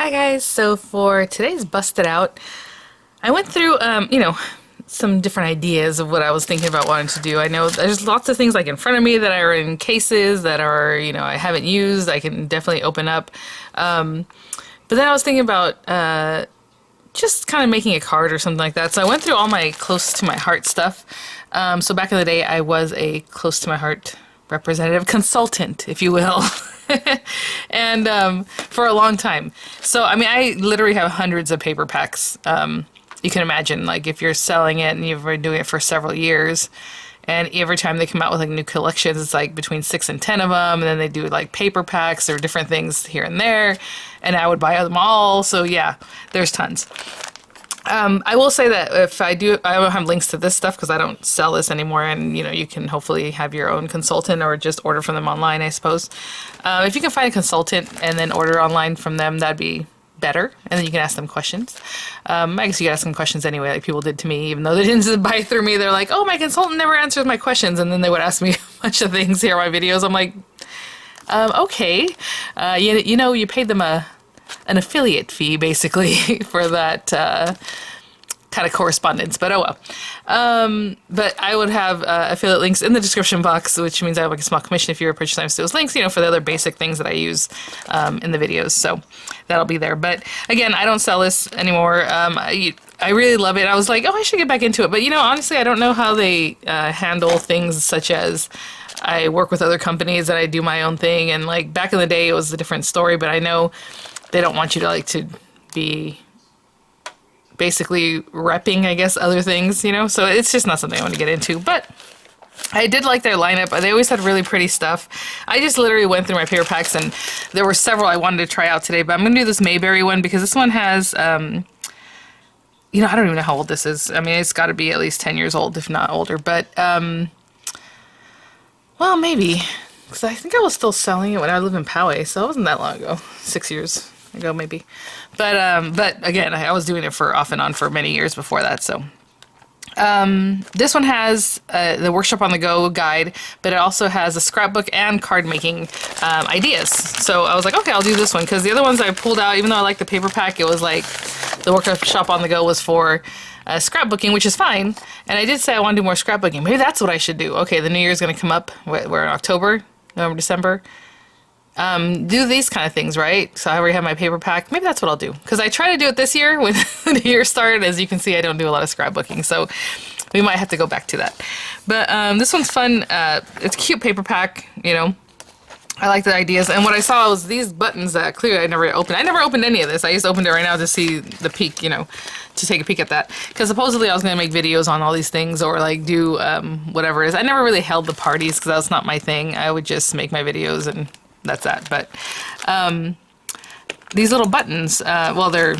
Hi guys, so for today's Busted Out, I went through, some different ideas of what I was thinking about wanting to do. I know there's lots of things like in front of me that are in cases that are, I haven't used. I can definitely open up. But then I was thinking about just kind of making a card or something like that. So I went through all my close to my heart stuff. So back in the day, I was a close to my heart representative consultant, if you will. And for a long time. So, I mean, I literally have hundreds of paper packs. You can imagine, like, if you're selling it and you've been doing it for several years, and every time they come out with, like, new collections, it's, like, between 6 and 10 of them, and then they do, like, paper packs or different things here and there, and I would buy them all, so, yeah, there's tons. I will say that if I don't have links to this stuff because I don't sell this anymore, and you can hopefully have your own consultant or just order from them online, I suppose. If you can find a consultant and then order online from them, that'd be better, and then you can ask them questions. I guess you can ask them questions anyway, like people did to me, even though they didn't buy through me. They're like, "Oh, my consultant never answers my questions," and then they would ask me a bunch of things here on my videos. I'm like, okay, you paid them an affiliate fee basically for that kind of correspondence, but oh well. But I would have affiliate links in the description box, which means I have like a small commission if you're purchasing those links, for the other basic things that I use in the videos. So that'll be there. But again, I don't sell this anymore. I really love it. I was like, oh, I should get back into it. But honestly, I don't know how they handle things such as I work with other companies and I do my own thing. And like back in the day, it was a different story, but I know they don't want you to be basically repping, I guess, other things, so it's just not something I want to get into. But I did like their lineup. They always had really pretty stuff. I just literally went through my paper packs, and there were several I wanted to try out today, but I'm going to do this Mayberry one because this one has, I don't even know how old this is. I mean, it's got to be at least 10 years old, if not older, but, well, maybe, because I think I was still selling it when I lived in Poway, so it wasn't that long ago, 6 years ago maybe. But again, I was doing it for off and on for many years before that, so. This one has the Workshop on the Go guide, but it also has a scrapbook and card making ideas. So I was like, okay, I'll do this one, because the other ones I pulled out, even though I like the paper pack, it was like the Workshop on the Go was for scrapbooking, which is fine. And I did say I want to do more scrapbooking. Maybe that's what I should do. Okay, the new year's going to come up. We're in October, November, December. Do these kind of things, right? So I already have my paper pack. Maybe that's what I'll do. Because I tried to do it this year when the year started. As you can see, I don't do a lot of scrapbooking. So we might have to go back to that. But this one's fun. It's a cute paper pack, I like the ideas. And what I saw was these buttons that clearly I never opened. I never opened any of this. I just opened it right now to see the peek, to take a peek at that. Because supposedly I was going to make videos on all these things or like do whatever it is. I never really held the parties because that's not my thing. I would just make my videos and that's that. But these little buttons, well, they're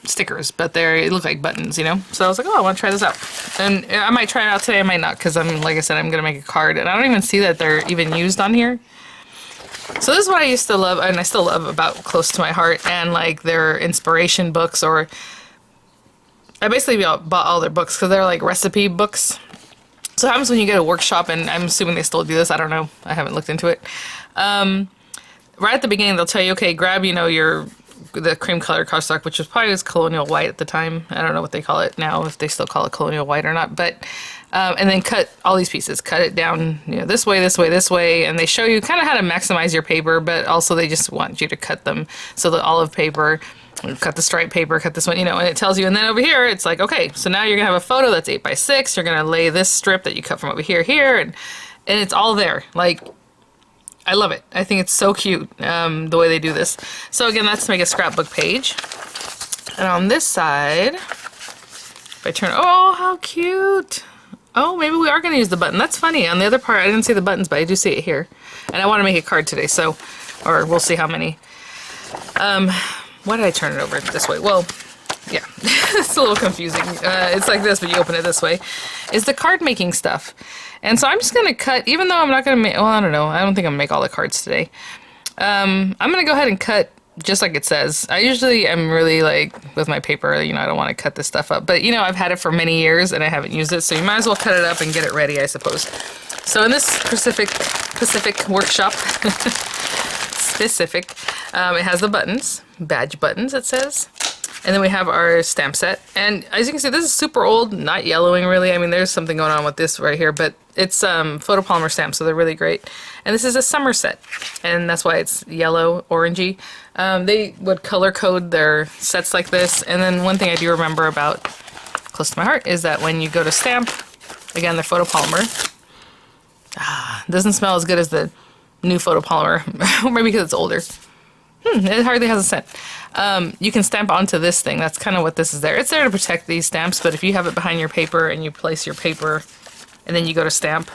stickers, but they look like buttons, So I was like, oh, I want to try this out. And I might try it out today. I might not, because like I said, I'm going to make a card. And I don't even see that they're even used on here. So this is what I used to love, and I still love about Close to My Heart, and like their inspiration books, or I basically bought all their books because they're like recipe books. So it happens when you get a workshop, and I'm assuming they still do this. I don't know. I haven't looked into it. Right at the beginning, they'll tell you, okay, grab, the cream color cardstock, which was probably colonial white at the time. I don't know what they call it now, if they still call it colonial white or not. But and then cut all these pieces. Cut it down, this way, this way, this way. And they show you kind of how to maximize your paper, but also they just want you to cut them. So the olive paper, cut the stripe paper, cut this one, and it tells you. And then over here, it's like, okay, so now you're going to have a photo that's 8 by 6. You're going to lay this strip that you cut from over here, and it's all there. Like, I love it. I think it's so cute, the way they do this. So again, that's to make a scrapbook page. And on this side, if I turn, oh, how cute. Oh, maybe we are going to use the button. That's funny. On the other part, I didn't see the buttons, but I do see it here. And I want to make a card today, so, or we'll see how many. Why did I turn it over this way? Well, yeah, it's a little confusing. It's like this, but you open it this way. Is the card making stuff. And so I'm just going to cut, even though I'm not going to make, well, I don't know. I don't think I'm going to make all the cards today. I'm going to go ahead and cut just like it says. I usually am really like, with my paper, I don't want to cut this stuff up. But, I've had it for many years and I haven't used it. So you might as well cut it up and get it ready, I suppose. So in this Pacific workshop, specific. It has the buttons, badge buttons it says. And then we have our stamp set. And as you can see, this is super old, not yellowing really. I mean, there's something going on with this right here, but it's photopolymer stamps, so they're really great. And this is a summer set, and that's why it's yellow, orangey. They would color code their sets like this. And then one thing I do remember about, close to my heart, is that when you go to stamp, again, they're photopolymer. Doesn't smell as good as the new photopolymer, or maybe because it's older. It hardly has a scent. You can stamp onto this thing. That's kind of what this is there. It's there to protect these stamps, but if you have it behind your paper and you place your paper and then you go to stamp,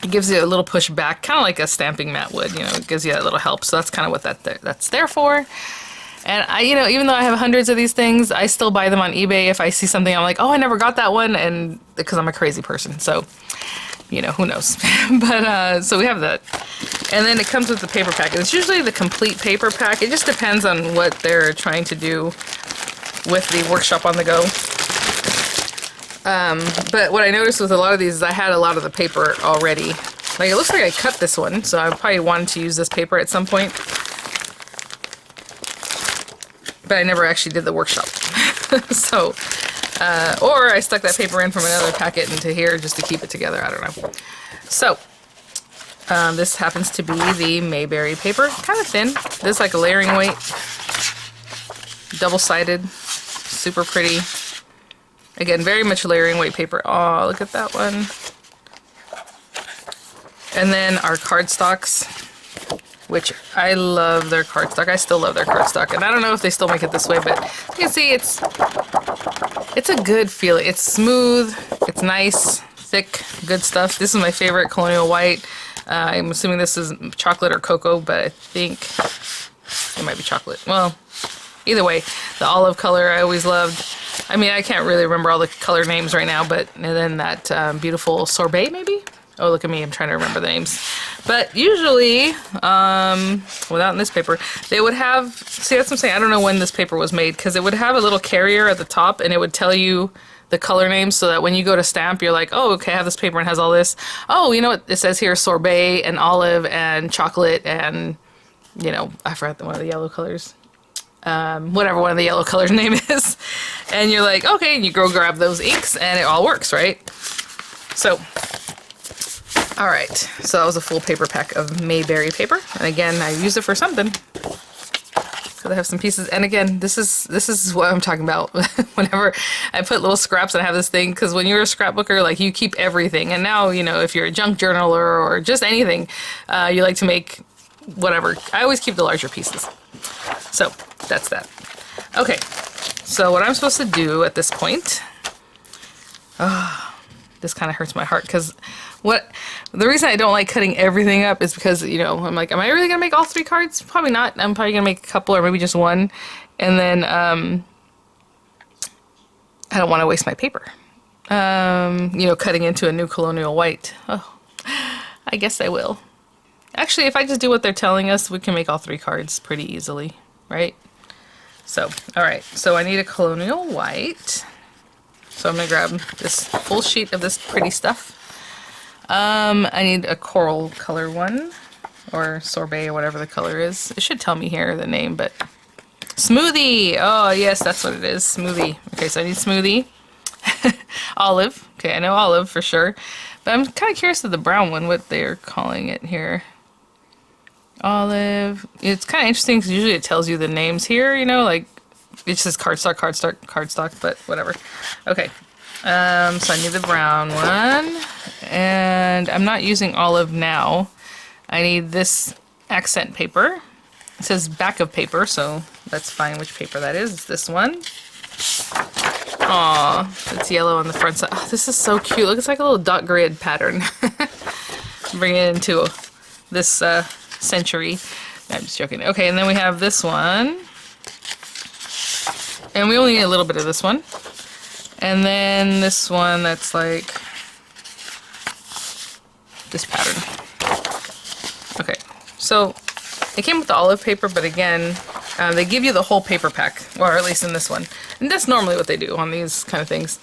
it gives you a little push back, kind of like a stamping mat would, you know, it gives you a little help. So that's kind of what that's there for. And I, you know, even though I have hundreds of these things, I still buy them on eBay if I see something I'm like, oh, I never got that one, and because I'm a crazy person. So, you know, who knows? But, so we have that. And then it comes with the paper pack. It's usually the complete paper pack. It just depends on what they're trying to do with the workshop on the go. But what I noticed with a lot of these is I had a lot of the paper already. Like, it looks like I cut this one, so I probably wanted to use this paper at some point. But I never actually did the workshop. So, or I stuck that paper in from another packet into here just to keep it together. I don't know. So, this happens to be the Mayberry paper. Kind of thin. This is like a layering weight. Double-sided. Super pretty. Again, very much layering weight paper. Oh, look at that one. And then our cardstocks, which I love their cardstock. I still love their cardstock. And I don't know if they still make it this way, but you can see it's a good feeling. It's smooth. It's nice, thick, good stuff. This is my favorite, Colonial White. I'm assuming this is chocolate or cocoa, but I think it might be chocolate. Well, either way, the olive color I always loved. I mean, I can't really remember all the color names right now, but and then that beautiful sorbet, maybe? Oh, look at me, I'm trying to remember the names. But usually, without in this paper, they would have, see, that's what I'm saying, I don't know when this paper was made, because it would have a little carrier at the top, and it would tell you the color names, so that when you go to stamp, you're like, oh, okay, I have this paper and it has all this. Oh, you know what, it says here, sorbet, and olive, and chocolate, and, you know, I forgot one of the yellow colors. Whatever one of the yellow colors name is. And you're like, okay, and you go grab those inks, and it all works, right? So, alright, so that was a full paper pack of Mayberry paper. And again, I use it for something. Because I have some pieces, and again, this is what I'm talking about. Whenever I put little scraps and I have this thing, because when you're a scrapbooker, like, you keep everything. And now, you know, if you're a junk journaler or just anything, you like to make whatever. I always keep the larger pieces. So, that's that. Okay, so what I'm supposed to do at this point, this kind of hurts my heart, because the reason I don't like cutting everything up is because, you know, I'm like, am I really going to make all 3 cards? Probably not. I'm probably going to make a couple or maybe just one, and then, I don't want to waste my paper. You know, cutting into a new Colonial White. Oh, I guess I will. Actually, if I just do what they're telling us, we can make all 3 cards pretty easily, right? So, alright, so I need a Colonial White. So I'm going to grab this full sheet of this pretty stuff. I need a coral color one, or sorbet, or whatever the color is. It should tell me here the name, but... Smoothie! Oh, yes, that's what it is, smoothie. Okay, so I need smoothie. Olive. Okay, I know olive for sure. But I'm kind of curious of the brown one, what they're calling it here. Olive. It's kind of interesting because usually it tells you the names here, you know, like it says cardstock, cardstock, cardstock, but whatever. Okay. So I need the brown one, and I'm not using olive now. I need this accent paper. It says back of paper, so let's find which paper that is. It's this one. Aw, it's yellow on the front side. Oh, this is so cute. Look, it's like a little dot grid pattern. Bring it into this century. No, I'm just joking. Okay, and then we have this one. And we only need a little bit of this one. And then this one that's like this pattern. Okay, so it came with the olive paper, but again, they give you the whole paper pack, or at least in this one. And that's normally what they do on these kind of things.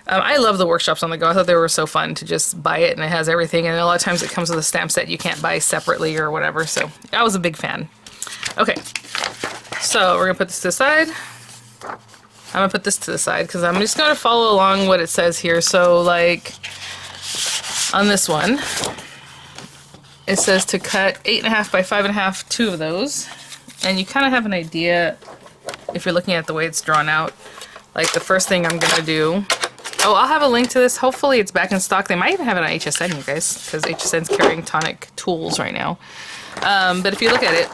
I love the workshops on the go. I thought they were so fun to just buy it, and it has everything. And a lot of times it comes with a stamp set you can't buy separately or whatever. So I was a big fan. Okay, so we're gonna put this to the side. I'm gonna put this to the side because I'm just gonna follow along what it says here. So like on this one, it says to cut 8.5 by 5.5, 2 of those. And you kind of have an idea if you're looking at the way it's drawn out. Like the first thing I'm gonna do, oh, I'll have a link to this. Hopefully it's back in stock. They might even have it on HSN, you guys, because HSN's carrying Tonic tools right now. But if you look at it,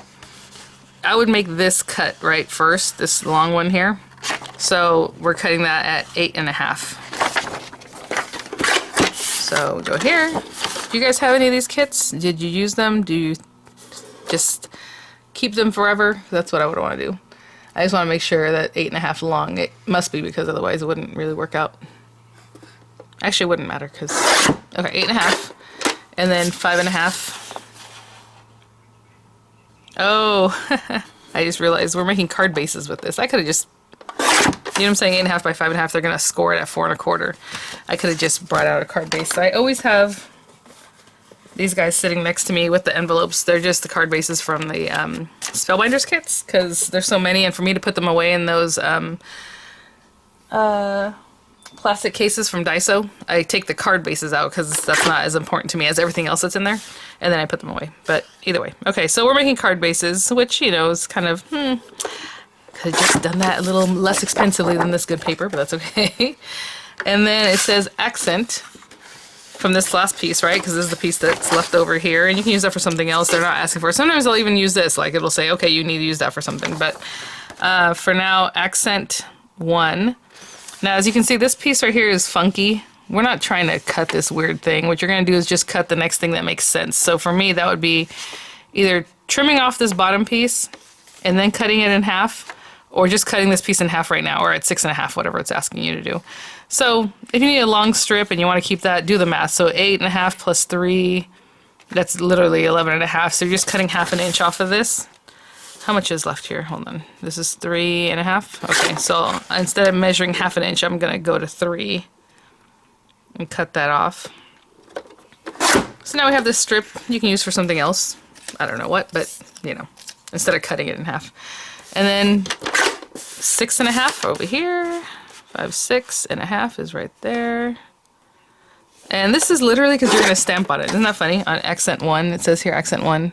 I would make this cut right first, this long one here. So we're cutting that at 8.5. So go here. Do you guys have any of these kits? Did you use them? Do you just keep them forever? That's what I would want to do. I just want to make sure that 8.5 long. It must be because otherwise it wouldn't really work out. Actually, it wouldn't matter because, okay, 8.5 and then 5.5. Oh, I just realized we're making card bases with this. I could have just, you know what I'm saying, 8.5 by 5.5, they're going to score it at 4.25. I could have just brought out a card base. So I always have these guys sitting next to me with the envelopes. They're just the card bases from the Spellbinders kits because there's so many, and for me to put them away in those plastic cases from Daiso, I take the card bases out because that's not as important to me as everything else that's in there, and then I put them away. But either way. Okay, so we're making card bases, which, you know, is kind of, could have just done that a little less expensively than this good paper, but that's okay. And then it says accent from this last piece, right? Because this is the piece that's left over here, and you can use that for something else they're not asking for. Sometimes they'll even use this, like it'll say, okay, you need to use that for something. But for now, accent 1. Now, as you can see, this piece right here is funky. We're not trying to cut this weird thing. What you're going to do is just cut the next thing that makes sense. So for me, that would be either trimming off this bottom piece and then cutting it in half, or just cutting this piece in half right now, or at 6.5, whatever it's asking you to do. So if you need a long strip and you want to keep that, do the math. So 8.5 plus 3, that's literally 11.5. So you're just cutting 1/2 inch off of this. How much is left here? Hold on. This is 3.5. Okay, so instead of measuring 1/2 inch, I'm going to go to 3 and cut that off. So now we have this strip you can use for something else. I don't know what, but, you know, instead of cutting it in half. And then 6.5 over here. 5, 6.5 is right there. And this is literally because you're going to stamp on it. Isn't that funny? On accent 1, it says here accent 1.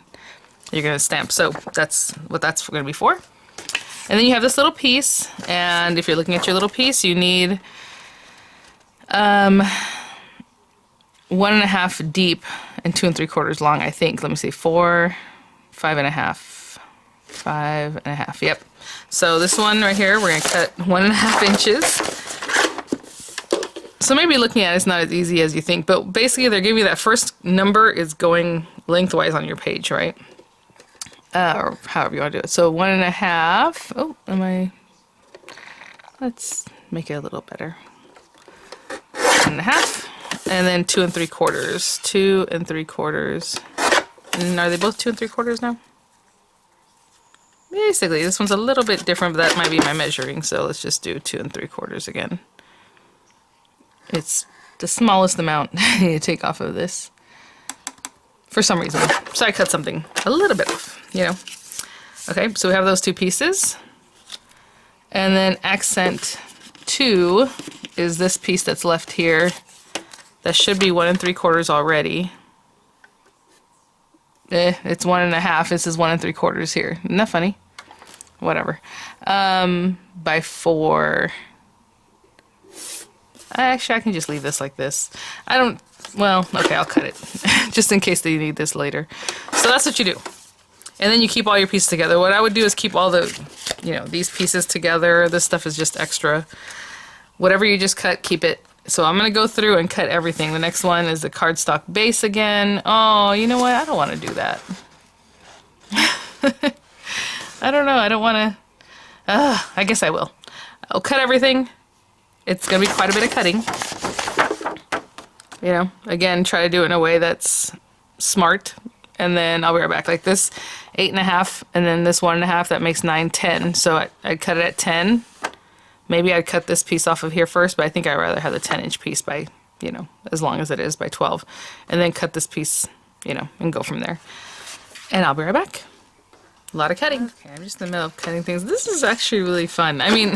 You're going to stamp. So that's what that's going to be for. And then you have this little piece. And if you're looking at your little piece, you need 1.5 deep and 2 3/4 long, I think. Let me see. 4, 5.5. 5.5. Yep. So this one right here, we're going to cut 1.5 inches. So maybe looking at it's not as easy as you think, but basically they're giving you that first number is going lengthwise on your page, right? Or however you want to do it. So 1.5. Oh, let's make it a little better. 1.5. And then 2 3/4. 2 3/4. And are they both 2 3/4 now? Basically, this one's a little bit different, but that might be my measuring, so let's just do 2 3/4 again. It's the smallest amount I need to take off of this for some reason. So I cut something a little bit off, you know. Okay, so we have those 2 pieces. And then accent 2 is this piece that's left here. That should be 1 3/4 already. It's 1.5. This is 1 3/4 here. Isn't that funny? Whatever. By 4. Actually, I can just leave this like this. I don't, well, okay, I'll cut it. Just in case they need this later. So that's what you do. And then you keep all your pieces together. What I would do is keep all the, you know, these pieces together. This stuff is just extra. Whatever you just cut, keep it. So I'm going to go through and cut everything. The next one is the cardstock base again. Oh, you know what? I don't want to do that. I don't know. I don't want to. I guess I will. I'll cut everything. It's going to be quite a bit of cutting. You know, again, try to do it in a way that's smart. And then I'll be right back. Like this 8.5 and then this 1.5, that makes 9, 10. So I'd cut it at 10. Maybe I'd cut this piece off of here first, but I think I'd rather have the 10-inch piece by, you know, as long as it is by 12. And then cut this piece, you know, and go from there. And I'll be right back. A lot of cutting. Okay, I'm just in the middle of cutting things. This is actually really fun. I mean,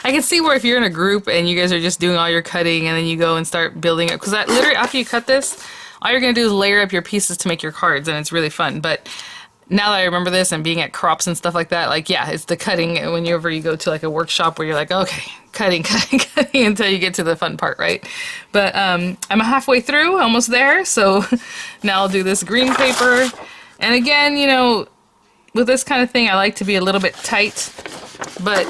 I can see where if you're in a group and you guys are just doing all your cutting and then you go and start building it. Because literally after you cut this, all you're going to do is layer up your pieces to make your cards, and it's really fun. But now that I remember this and being at crops and stuff like that, like, yeah, it's the cutting whenever you go to like a workshop where you're like, okay, cutting until you get to the fun part, right? But I'm halfway through, almost there. So now I'll do this green paper. And again, you know, with this kind of thing, I like to be a little bit tight, but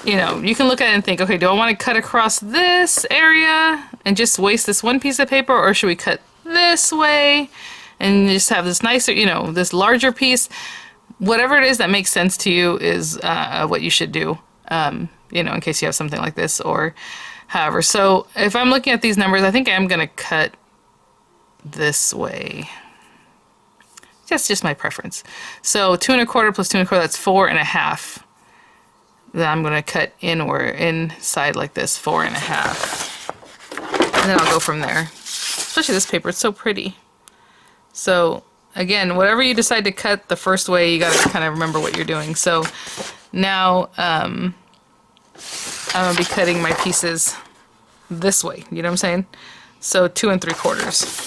you know, you can look at it and think, okay, do I want to cut across this area and just waste this one piece of paper, or should we cut this way and just have this nicer, you know, this larger piece? Whatever it is that makes sense to you is what you should do, you know, in case you have something like this or however. So if I'm looking at these numbers, I think I'm going to cut this way. That's just my preference. So 2 1/4 plus 2 1/4, that's 4 1/2. Then I'm going to cut inside like this, 4 1/2. And then I'll go from there. Especially this paper, it's so pretty. So again, whatever you decide to cut the first way, you got to kind of remember what you're doing. So now I'm going to be cutting my pieces this way, you know what I'm saying? So 2 3/4.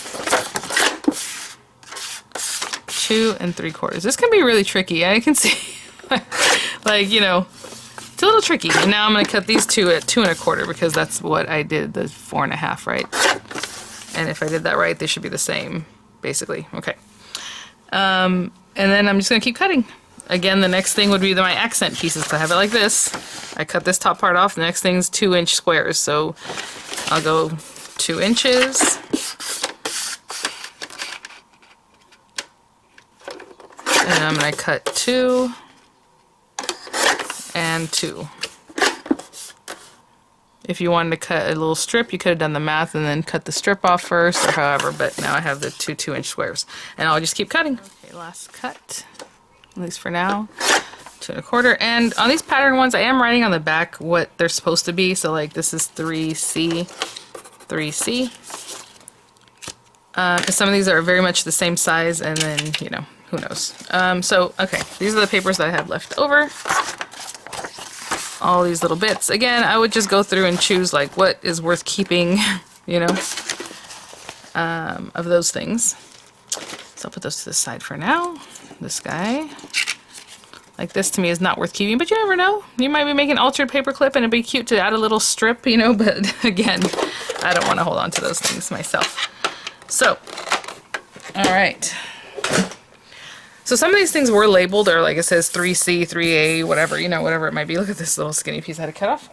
2 3/4. This can be really tricky. I can see, like, you know, it's a little tricky. And now I'm going to cut these two at 2 1/4 because that's what I did, the 4 1/2, right? And if I did that right, they should be the same, basically. Okay. And then I'm just going to keep cutting. Again, the next thing would be my accent pieces. So I have it like this. I cut this top part off. The next thing's 2-inch squares. So I'll go 2 inches. And I'm going to cut 2 and 2. If you wanted to cut a little strip, you could have done the math and then cut the strip off first or however, but now I have the 2 2-inch squares. And I'll just keep cutting. Okay, last cut, at least for now. 2 1/4. And on these pattern ones, I am writing on the back what they're supposed to be. So like this is 3C, 3C. Some of these are very much the same size, and then, you know, who knows. So, okay, these are the papers that I have left over. All these little bits. Again, I would just go through and choose like what is worth keeping, you know, of those things. So I'll put those to the side for now. This guy. Like this to me is not worth keeping, but you never know. You might be making an altered paper clip and it'd be cute to add a little strip, you know, but again, I don't want to hold on to those things myself. So, all right. So some of these things were labeled, or like it says 3C, 3A, whatever, you know, whatever it might be. Look at this little skinny piece I had to cut off.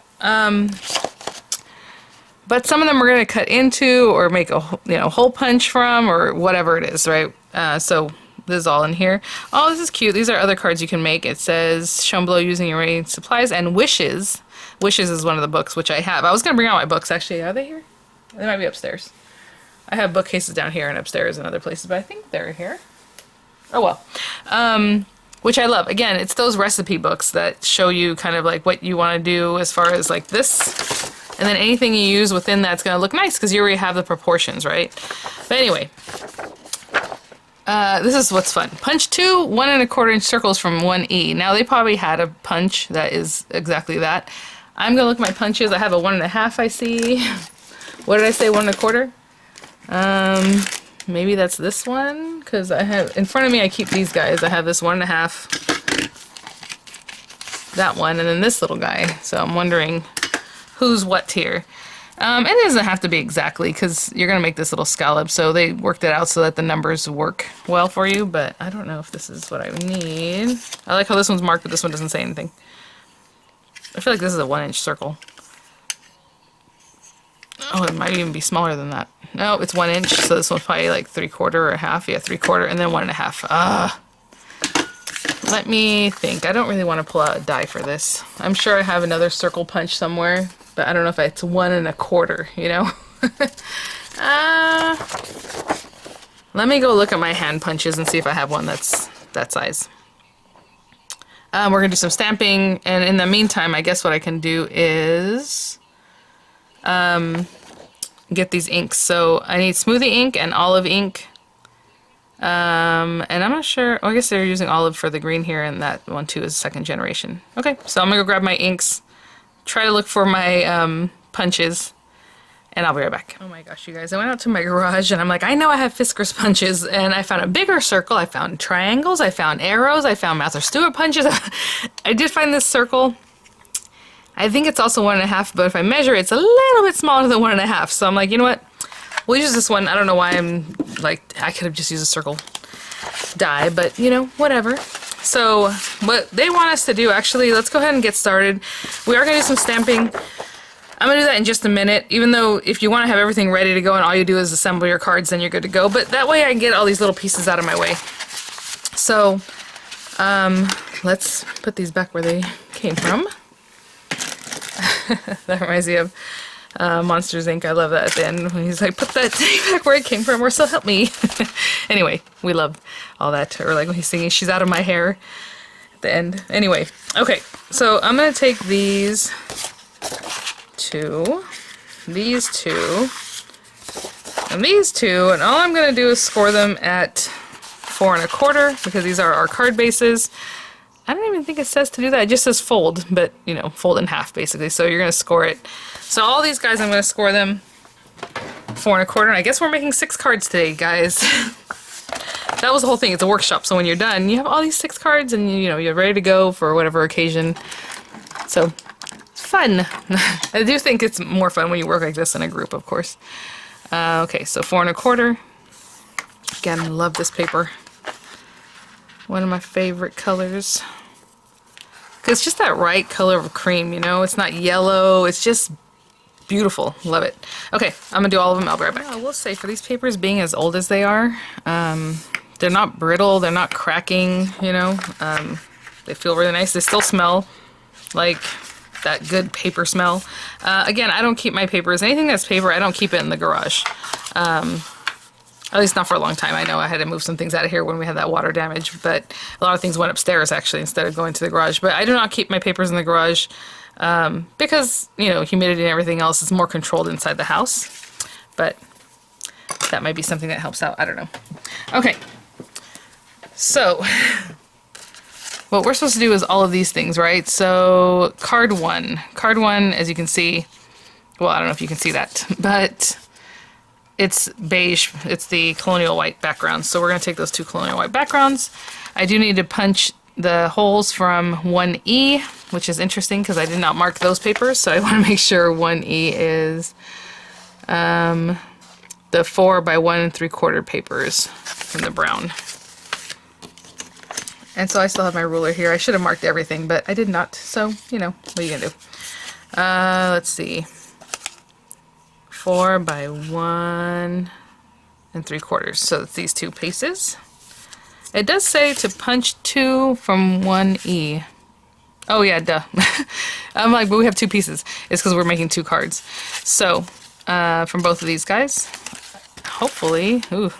But some of them we're going to cut into or make a, you know, hole punch from, or whatever it is, right? So this is all in here. Oh, this is cute. These are other cards you can make. It says shown below using your rating supplies and wishes. Wishes is one of the books which I have. I was going to bring out my books actually. Are they here? They might be upstairs. I have bookcases down here and upstairs and other places, but I think they're here. Oh well. Which I love. Again, it's those recipe books that show you kind of like what you want to do as far as like this. And then anything you use within that's going to look nice because you already have the proportions, right? But anyway, this is what's fun. Punch 2 1 1/4 inch circles from 1E. Now they probably had a punch that is exactly that. I'm going to look at my punches. I have a 1 1/2 I see. What did I say, 1 1/4? Maybe that's this one, because I have, in front of me I keep these guys. I have this 1 1/2, that one, and then this little guy. So I'm wondering who's what here. It doesn't have to be exactly, because you're going to make this little scallop, so they worked it out so that the numbers work well for you, but I don't know if this is what I need. I like how this one's marked, but this one doesn't say anything. I feel like this is a 1-inch circle. Oh, it might even be smaller than that. No, it's 1 inch, so this one's probably like 3/4 or a half. Yeah, 3/4, and then 1 1/2. Let me think. I don't really want to pull out a die for this. I'm sure I have another circle punch somewhere, but I don't know if it's 1 1/4, you know? Let me go look at my hand punches and see if I have one that's that size. We're going to do some stamping, and in the meantime, I guess what I can do is get these inks. So I need smoothie ink and olive ink. And I'm not sure. Oh, I guess they're using olive for the green here, and that one too is second generation. Okay, so I'm gonna go grab my inks, try to look for my punches, and I'll be right back. Oh my gosh, you guys, I went out to my garage and I'm like, I know I have Fiskars punches, and I found a bigger circle, I found triangles, I found arrows, I found Master Stewart punches. I did find this circle. I think it's also 1.5, but if I measure it, it's a little bit smaller than 1.5. So I'm like, you know what? We'll use this one. I don't know why I'm like, I could have just used a circle die, but you know, whatever. So what they want us to do, actually, let's go ahead and get started. We are going to do some stamping. I'm going to do that in just a minute, even though if you want to have everything ready to go and all you do is assemble your cards, then you're good to go. But that way I can get all these little pieces out of my way. So let's put these back where they came from. That reminds me of Monsters Inc. I love that at the end when he's like, put that thing back where it came from, or so help me. Anyway, we love all that. Or like when he's singing, she's out of my hair at the end. Anyway, okay, so I'm going to take these two, these two, and these two, and all I'm going to do is score them at 4 1/4 because these are our card bases. I don't even think it says to do that. It just says fold, but, you know, fold in half, basically. So you're going to score it. So all these guys, I'm going to score them 4 1/4. And I guess we're making 6 cards today, guys. That was the whole thing. It's a workshop. So when you're done, you have all these 6 cards and, you know, you're ready to go for whatever occasion. So it's fun. I do think it's more fun when you work like this in a group, of course. Okay, so 4 1/4. Again, I love this paper. One of my favorite colors. It's just that right color of cream, you know? It's not yellow, it's just beautiful. Love it. Okay, I'm gonna do all of them. I'll be right back. I will say, for these papers being as old as they are, they're not brittle, they're not cracking, you know? They feel really nice. They still smell like that good paper smell. Again, I don't keep my papers. Anything that's paper, I don't keep it in the garage. At least not for a long time. I know I had to move some things out of here when we had that water damage, but a lot of things went upstairs actually instead of going to the garage. But I do not keep my papers in the garage because, you know, humidity and everything else is more controlled inside the house. But that might be something that helps out. I don't know. Okay. So what we're supposed to do is all of these things, right? So card one. Card one, as you can see, well, I don't know if you can see that, but it's beige. It's the colonial white background. So we're going to take those 2 colonial white backgrounds. I do need to punch the holes from 1E, which is interesting because I did not mark those papers. So I want to make sure 1E is the 4 by 1 3/4 papers from the brown. And so I still have my ruler here. I should have marked everything, but I did not. So, you know, what are you going to do? Let's see. 4 by 1 3/4. So it's these 2 pieces. It does say to punch 2 from 1E. Oh yeah, duh. I'm like, but we have 2 pieces. It's because we're making 2 cards. So from both of these guys, hopefully, ooh.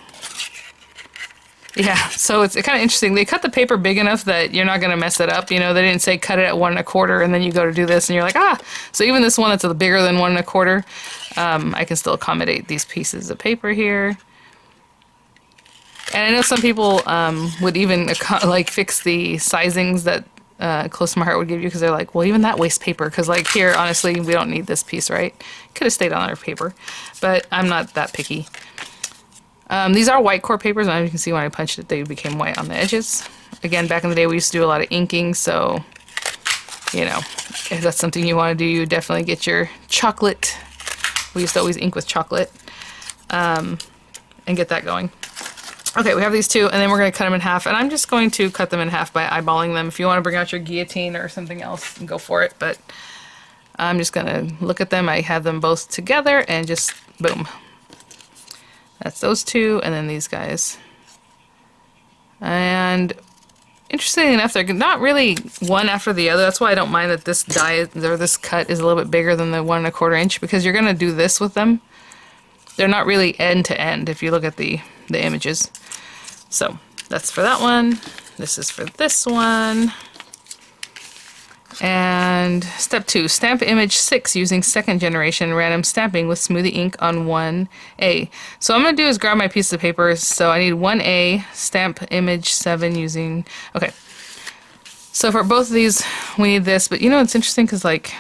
Yeah, so it's kind of interesting. They cut the paper big enough that you're not going to mess it up. You know, they didn't say cut it at 1 1/4 and then you go to do this and you're like, ah. So even this one that's bigger than 1 1/4, I can still accommodate these pieces of paper here. And I know some people would even like fix the sizings that Close to My Heart would give you because they're like, well, even that wastes paper. Because like here, honestly, we don't need this piece, right? Could have stayed on our paper, but I'm not that picky. These are white core papers, and as you can see when I punched it, they became white on the edges. Again, back in the day, we used to do a lot of inking, so, you know, if that's something you want to do, you definitely get your chocolate. We used to always ink with chocolate, and get that going. Okay, we have these 2, and then we're going to cut them in half, and I'm just going to cut them in half by eyeballing them. If you want to bring out your guillotine or something else, go for it, but I'm just going to look at them. I have them both together, and just boom. That's those 2, and then these guys. And interestingly enough, they're not really one after the other. That's why I don't mind that this die or this cut is a little bit bigger than the 1 1/4 inch, because you're going to do this with them. They're not really end to end if you look at the images. So that's for that one. This is for this one. And step 2, stamp image 6 using second generation random stamping with smoothie ink on 1A. So what I'm going to do is grab my piece of paper. So I need 1A, stamp image 7 using, okay. So for both of these, we need this, but you know it's interesting because like,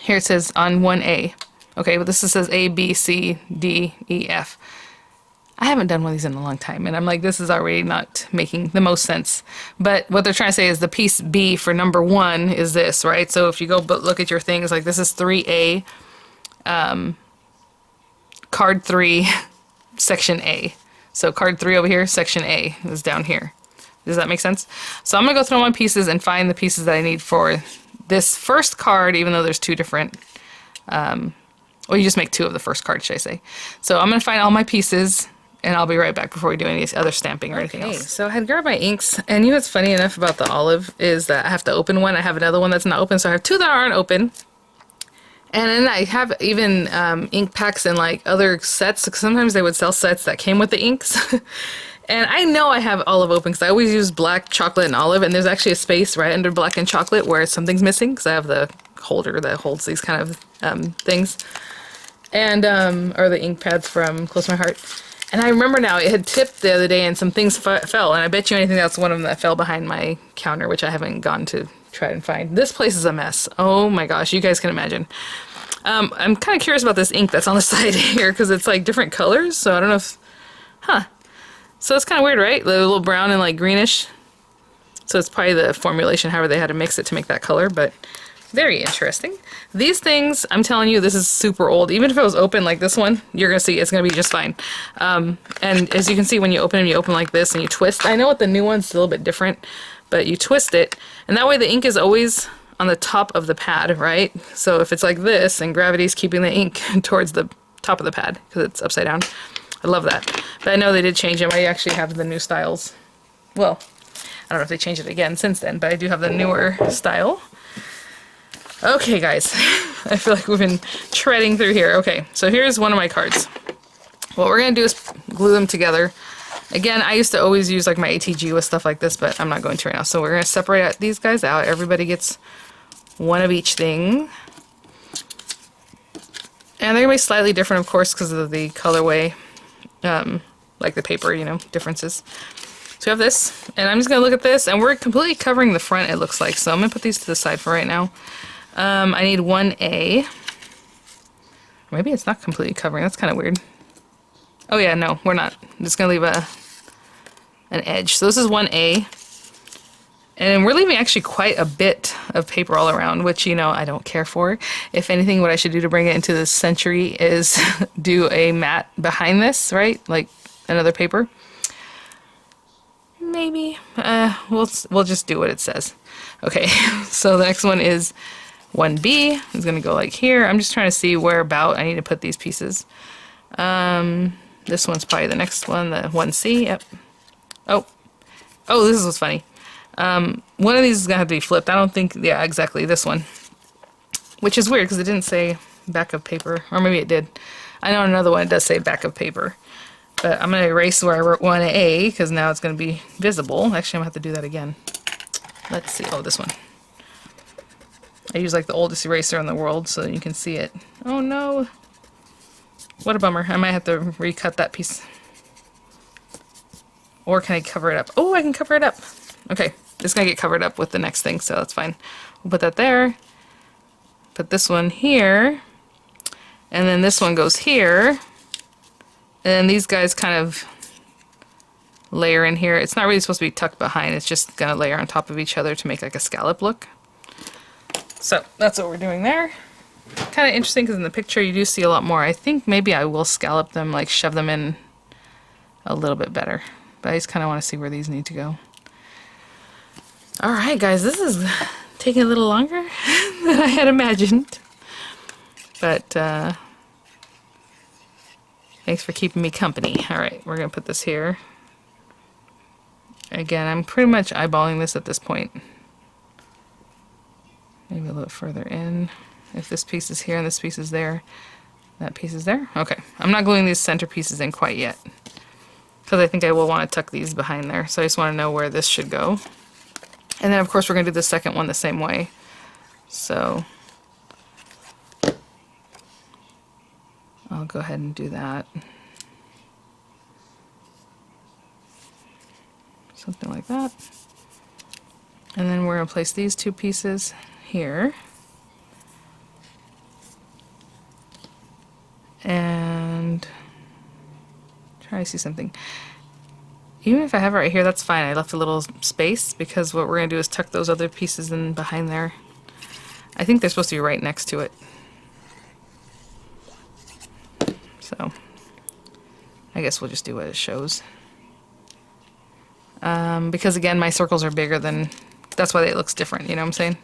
here it says on 1A. Okay, but this says A, B, C, D, E, F. I haven't done one of these in a long time, and I'm like, this is already not making the most sense. But what they're trying to say is the piece B for number 1 is this, right? So if you go look at your things, like this is 3A, card 3, section A. So card 3 over here, section A is down here. Does that make sense? So I'm going to go through my pieces and find the pieces that I need for this first card, even though there's 2 different, well, you just make 2 of the first card, should I say. So I'm going to find all my pieces, and I'll be right back before we do any other stamping or anything else. So I had grabbed my inks, and you know what's funny enough about the olive is that I have to open one. I have another one that's not open, so I have 2 that aren't open. And then I have even ink packs in like other sets, because sometimes they would sell sets that came with the inks. And I know I have olive open because I always use black, chocolate, and olive, and there's actually a space right under black and chocolate where something's missing because I have the holder that holds these kind of things. And, or the ink pads from Close My Heart. And I remember now, it had tipped the other day and some things fell, and I bet you anything that's one of them that fell behind my counter, which I haven't gone to try and find. This place is a mess. Oh my gosh, you guys can imagine. I'm kind of curious about this ink that's on the side here, because it's like different colors, so I don't know if... Huh. So it's kind of weird, right? The little brown and like greenish. So it's probably the formulation, however they had to mix it to make that color, but... Very interesting. These things, I'm telling you, this is super old. Even if it was open like this one, you're going to see it's going to be just fine. And as you can see, when you open them, you open like this and you twist. I know what the new one's a little bit different, but you twist it. And that way the ink is always on the top of the pad, right? So if it's like this, and gravity's keeping the ink towards the top of the pad, because it's upside down. I love that. But I know they did change them. I actually have the new styles. Well, I don't know if they changed it again since then, but I do have the newer style. Okay, guys, I feel like we've been treading through here. Okay, so here's one of my cards. What we're going to do is glue them together. Again, I used to always use like my ATG with stuff like this, but I'm not going to right now. So we're going to separate these guys out. Everybody gets one of each thing. And they're going to be slightly different, of course, because of the colorway, like the paper, you know, differences. So we have this, and I'm just going to look at this, and we're completely covering the front, it looks like. So I'm going to put these to the side for right now. I need 1A. Maybe it's not completely covering. That's kind of weird. Oh yeah, no, we're not. I'm just going to leave an edge. So this is 1A. And we're leaving actually quite a bit of paper all around, which, you know, I don't care for. If anything, what I should do to bring it into this century is do a mat behind this, right? Like another paper. Maybe. We'll just do what it says. Okay, so the next one is 1B. It's going to go like here. I'm just trying to see where about I need to put these pieces. This one's probably the next one, the 1C. Yep. Oh, this is what's funny. One of these is going to have to be flipped. I don't think, yeah, exactly, this one. Which is weird because it didn't say back of paper. Or maybe it did. I know another one it does say back of paper. But I'm going to erase where I wrote 1A because now it's going to be visible. Actually, I'm going to have to do that again. Let's see. Oh, this one. I use like the oldest eraser in the world so you can see it. Oh no. What a bummer. I might have to recut that piece. Or can I cover it up? Oh, I can cover it up. Okay. It's going to get covered up with the next thing, so that's fine. We'll put that there. Put this one here. And then this one goes here. And then these guys kind of layer in here. It's not really supposed to be tucked behind. It's just going to layer on top of each other to make like a scallop look. So that's what we're doing there. Kind of interesting because in the picture you do see a lot more. I think maybe I will scallop them, like shove them in a little bit better. But I just kind of want to see where these need to go. Alright guys, this is taking a little longer than I had imagined. But thanks for keeping me company. Alright, we're going to put this here. Again, I'm pretty much eyeballing this at this point. Maybe a little further in. If this piece is here and this piece is there, that piece is there. Okay, I'm not gluing these center pieces in quite yet because I think I will want to tuck these behind there. So I just want to know where this should go. And then of course we're going to do the second one the same way. So I'll go ahead and do that. Something like that. And then we're going to place these two pieces here. And try to see something. Even if I have it right here, that's fine. I left a little space because what we're going to do is tuck those other pieces in behind there. I think they're supposed to be right next to it. So I guess we'll just do what it shows. Because again, my circles are bigger than, that's why it looks different, you know what I'm saying?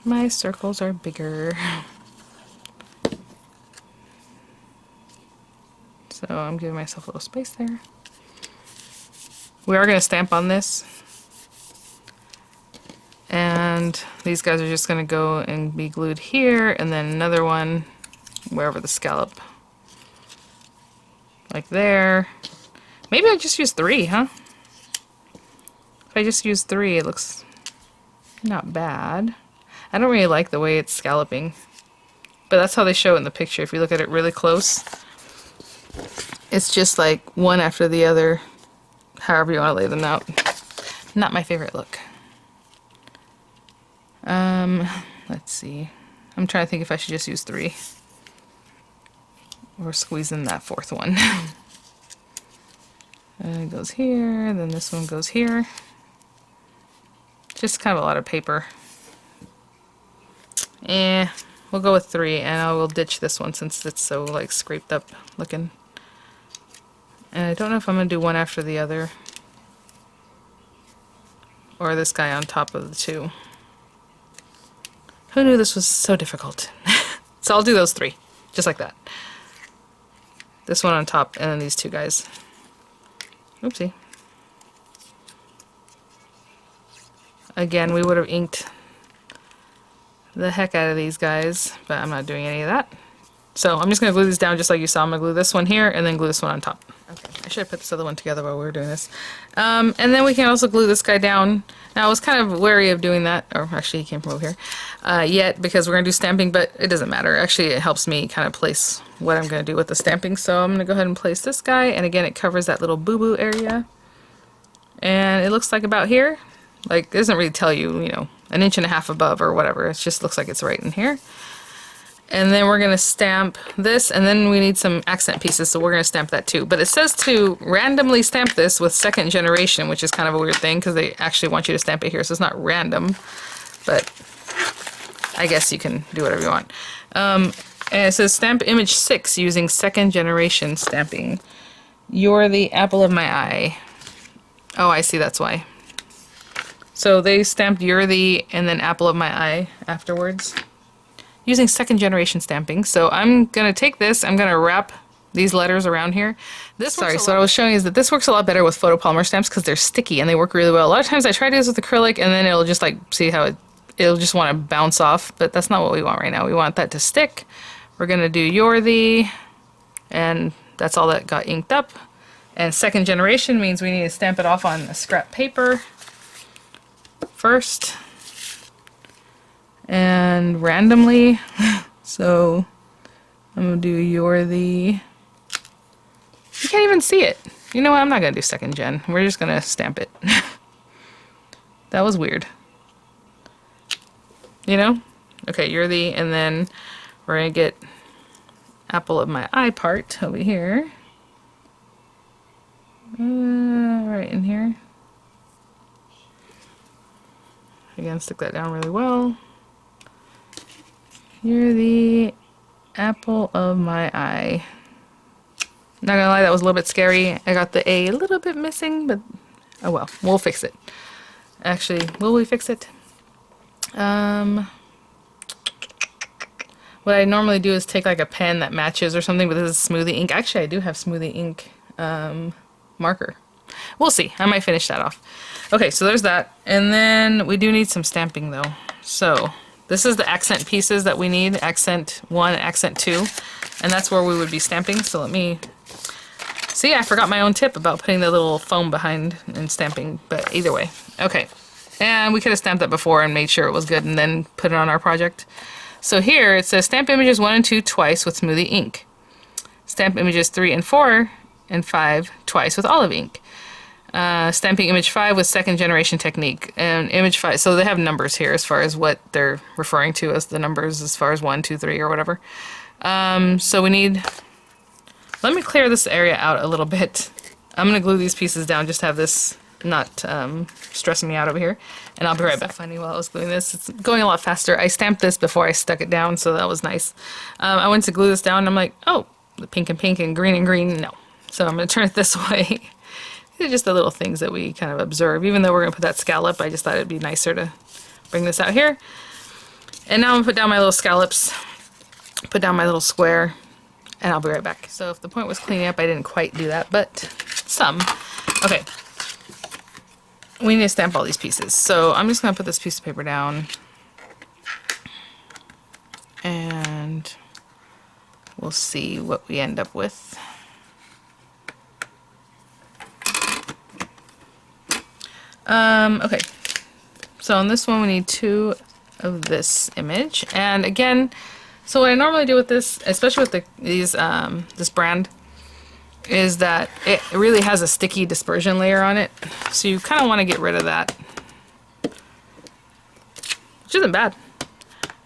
My circles are bigger. So I'm giving myself a little space there. We are going to stamp on this. And these guys are just going to go and be glued here, and then another one wherever the scallop. Like there. Maybe I just use 3, huh? If I just use 3, it looks not bad. I don't really like the way it's scalloping. But that's how they show it in the picture. If you look at it really close, it's just like one after the other, however you want to lay them out. Not my favorite look. Let's see. I'm trying to think if I should just use 3. Or squeeze in that 4th one. And it goes here, then this one goes here. Just kind of a lot of paper. We'll go with 3, and I will ditch this one since it's so like scraped up looking. And I don't know if I'm going to do one after the other. Or this guy on top of the 2. Who knew this was so difficult? So I'll do those 3, just like that. This one on top, and then these 2 guys. Oopsie. Again, we would have inked the heck out of these guys, but I'm not doing any of that. So I'm just going to glue these down just like you saw. I'm going to glue this one here, and then glue this one on top. Okay, I should have put this other one together while we were doing this. And then we can also glue this guy down. Now I was kind of wary of doing that, or actually he came from over here, yet because we're going to do stamping, but it doesn't matter. Actually it helps me kind of place what I'm going to do with the stamping. So I'm going to go ahead and place this guy, and again it covers that little boo-boo area. And it looks like about here. Like, it doesn't really tell you, you know, 1.5 inches above or whatever. It just looks like it's right in here. And then we're going to stamp this, and then we need some accent pieces, so we're going to stamp that too. But it says to randomly stamp this with 2nd generation, which is kind of a weird thing because they actually want you to stamp it here, so it's not random. But I guess you can do whatever you want. And it says stamp image 6 using 2nd generation stamping. You're the apple of my eye. Oh, I see, that's why. So they stamped you're the and then apple of my eye afterwards. Using 2nd generation stamping. So I'm going to take this, I'm going to wrap these letters around here. So what I was showing is that this works a lot better with photopolymer stamps because they're sticky and they work really well. A lot of times I try to do this with acrylic and then it'll just like, see how it'll just want to bounce off, but that's not what we want right now. We want that to stick. We're going to do you're the, and that's all that got inked up. And 2nd generation means we need to stamp it off on a scrap paper first. And randomly, so I'm gonna do you're the, you can't even see it. You know what, I'm not gonna do 2nd gen. We're just gonna stamp it. That was weird. You know? Okay, you're the, and then we're gonna get apple of my eye part over here. Right in here. Again, stick that down really well. You're the apple of my eye. Not gonna lie, that was a little bit scary. I got the A little bit missing, but oh well, we'll fix it. Actually, will we fix it? What I normally do is take like a pen that matches or something, but this is smoothie ink. Actually, I do have smoothie ink marker. We'll see. I might finish that off. Okay, so there's that. And then we do need some stamping though. So this is the accent pieces that we need, accent 1, accent 2, and that's where we would be stamping. So let me See, I forgot my own tip about putting the little foam behind and stamping, but either way. Okay, and we could have stamped that before and made sure it was good and then put it on our project. So here it says stamp images 1 and 2 twice with smoothie ink. Stamp images 3 and 4 and 5 twice with olive ink. Stamping image 5 with second generation technique. And image 5, so they have numbers here as far as what they're referring to as the numbers as far as 1, 2, 3 or whatever. So we need, let me clear this area out a little bit. I'm going to glue these pieces down just to have this not stressing me out over here. And I'll be right back. Funny, while I was gluing this, it's going a lot faster. I stamped this before I stuck it down, so that was nice. I went to glue this down and I'm like, oh, the pink and green, no. So I'm going to turn it this way. These are just the little things that we kind of observe. Even though we're going to put that scallop, I just thought it'd be nicer to bring this out here. And now I'm going to put down my little scallops, put down my little square, and I'll be right back. So if the point was cleaning up, I didn't quite do that, but some. Okay. We need to stamp all these pieces. So I'm just going to put this piece of paper down. And we'll see what we end up with. Okay, so on this one we need 2 of this image, and again, so what I normally do with this, especially with this brand, is that it really has a sticky dispersion layer on it, so you kind of want to get rid of that, which isn't bad,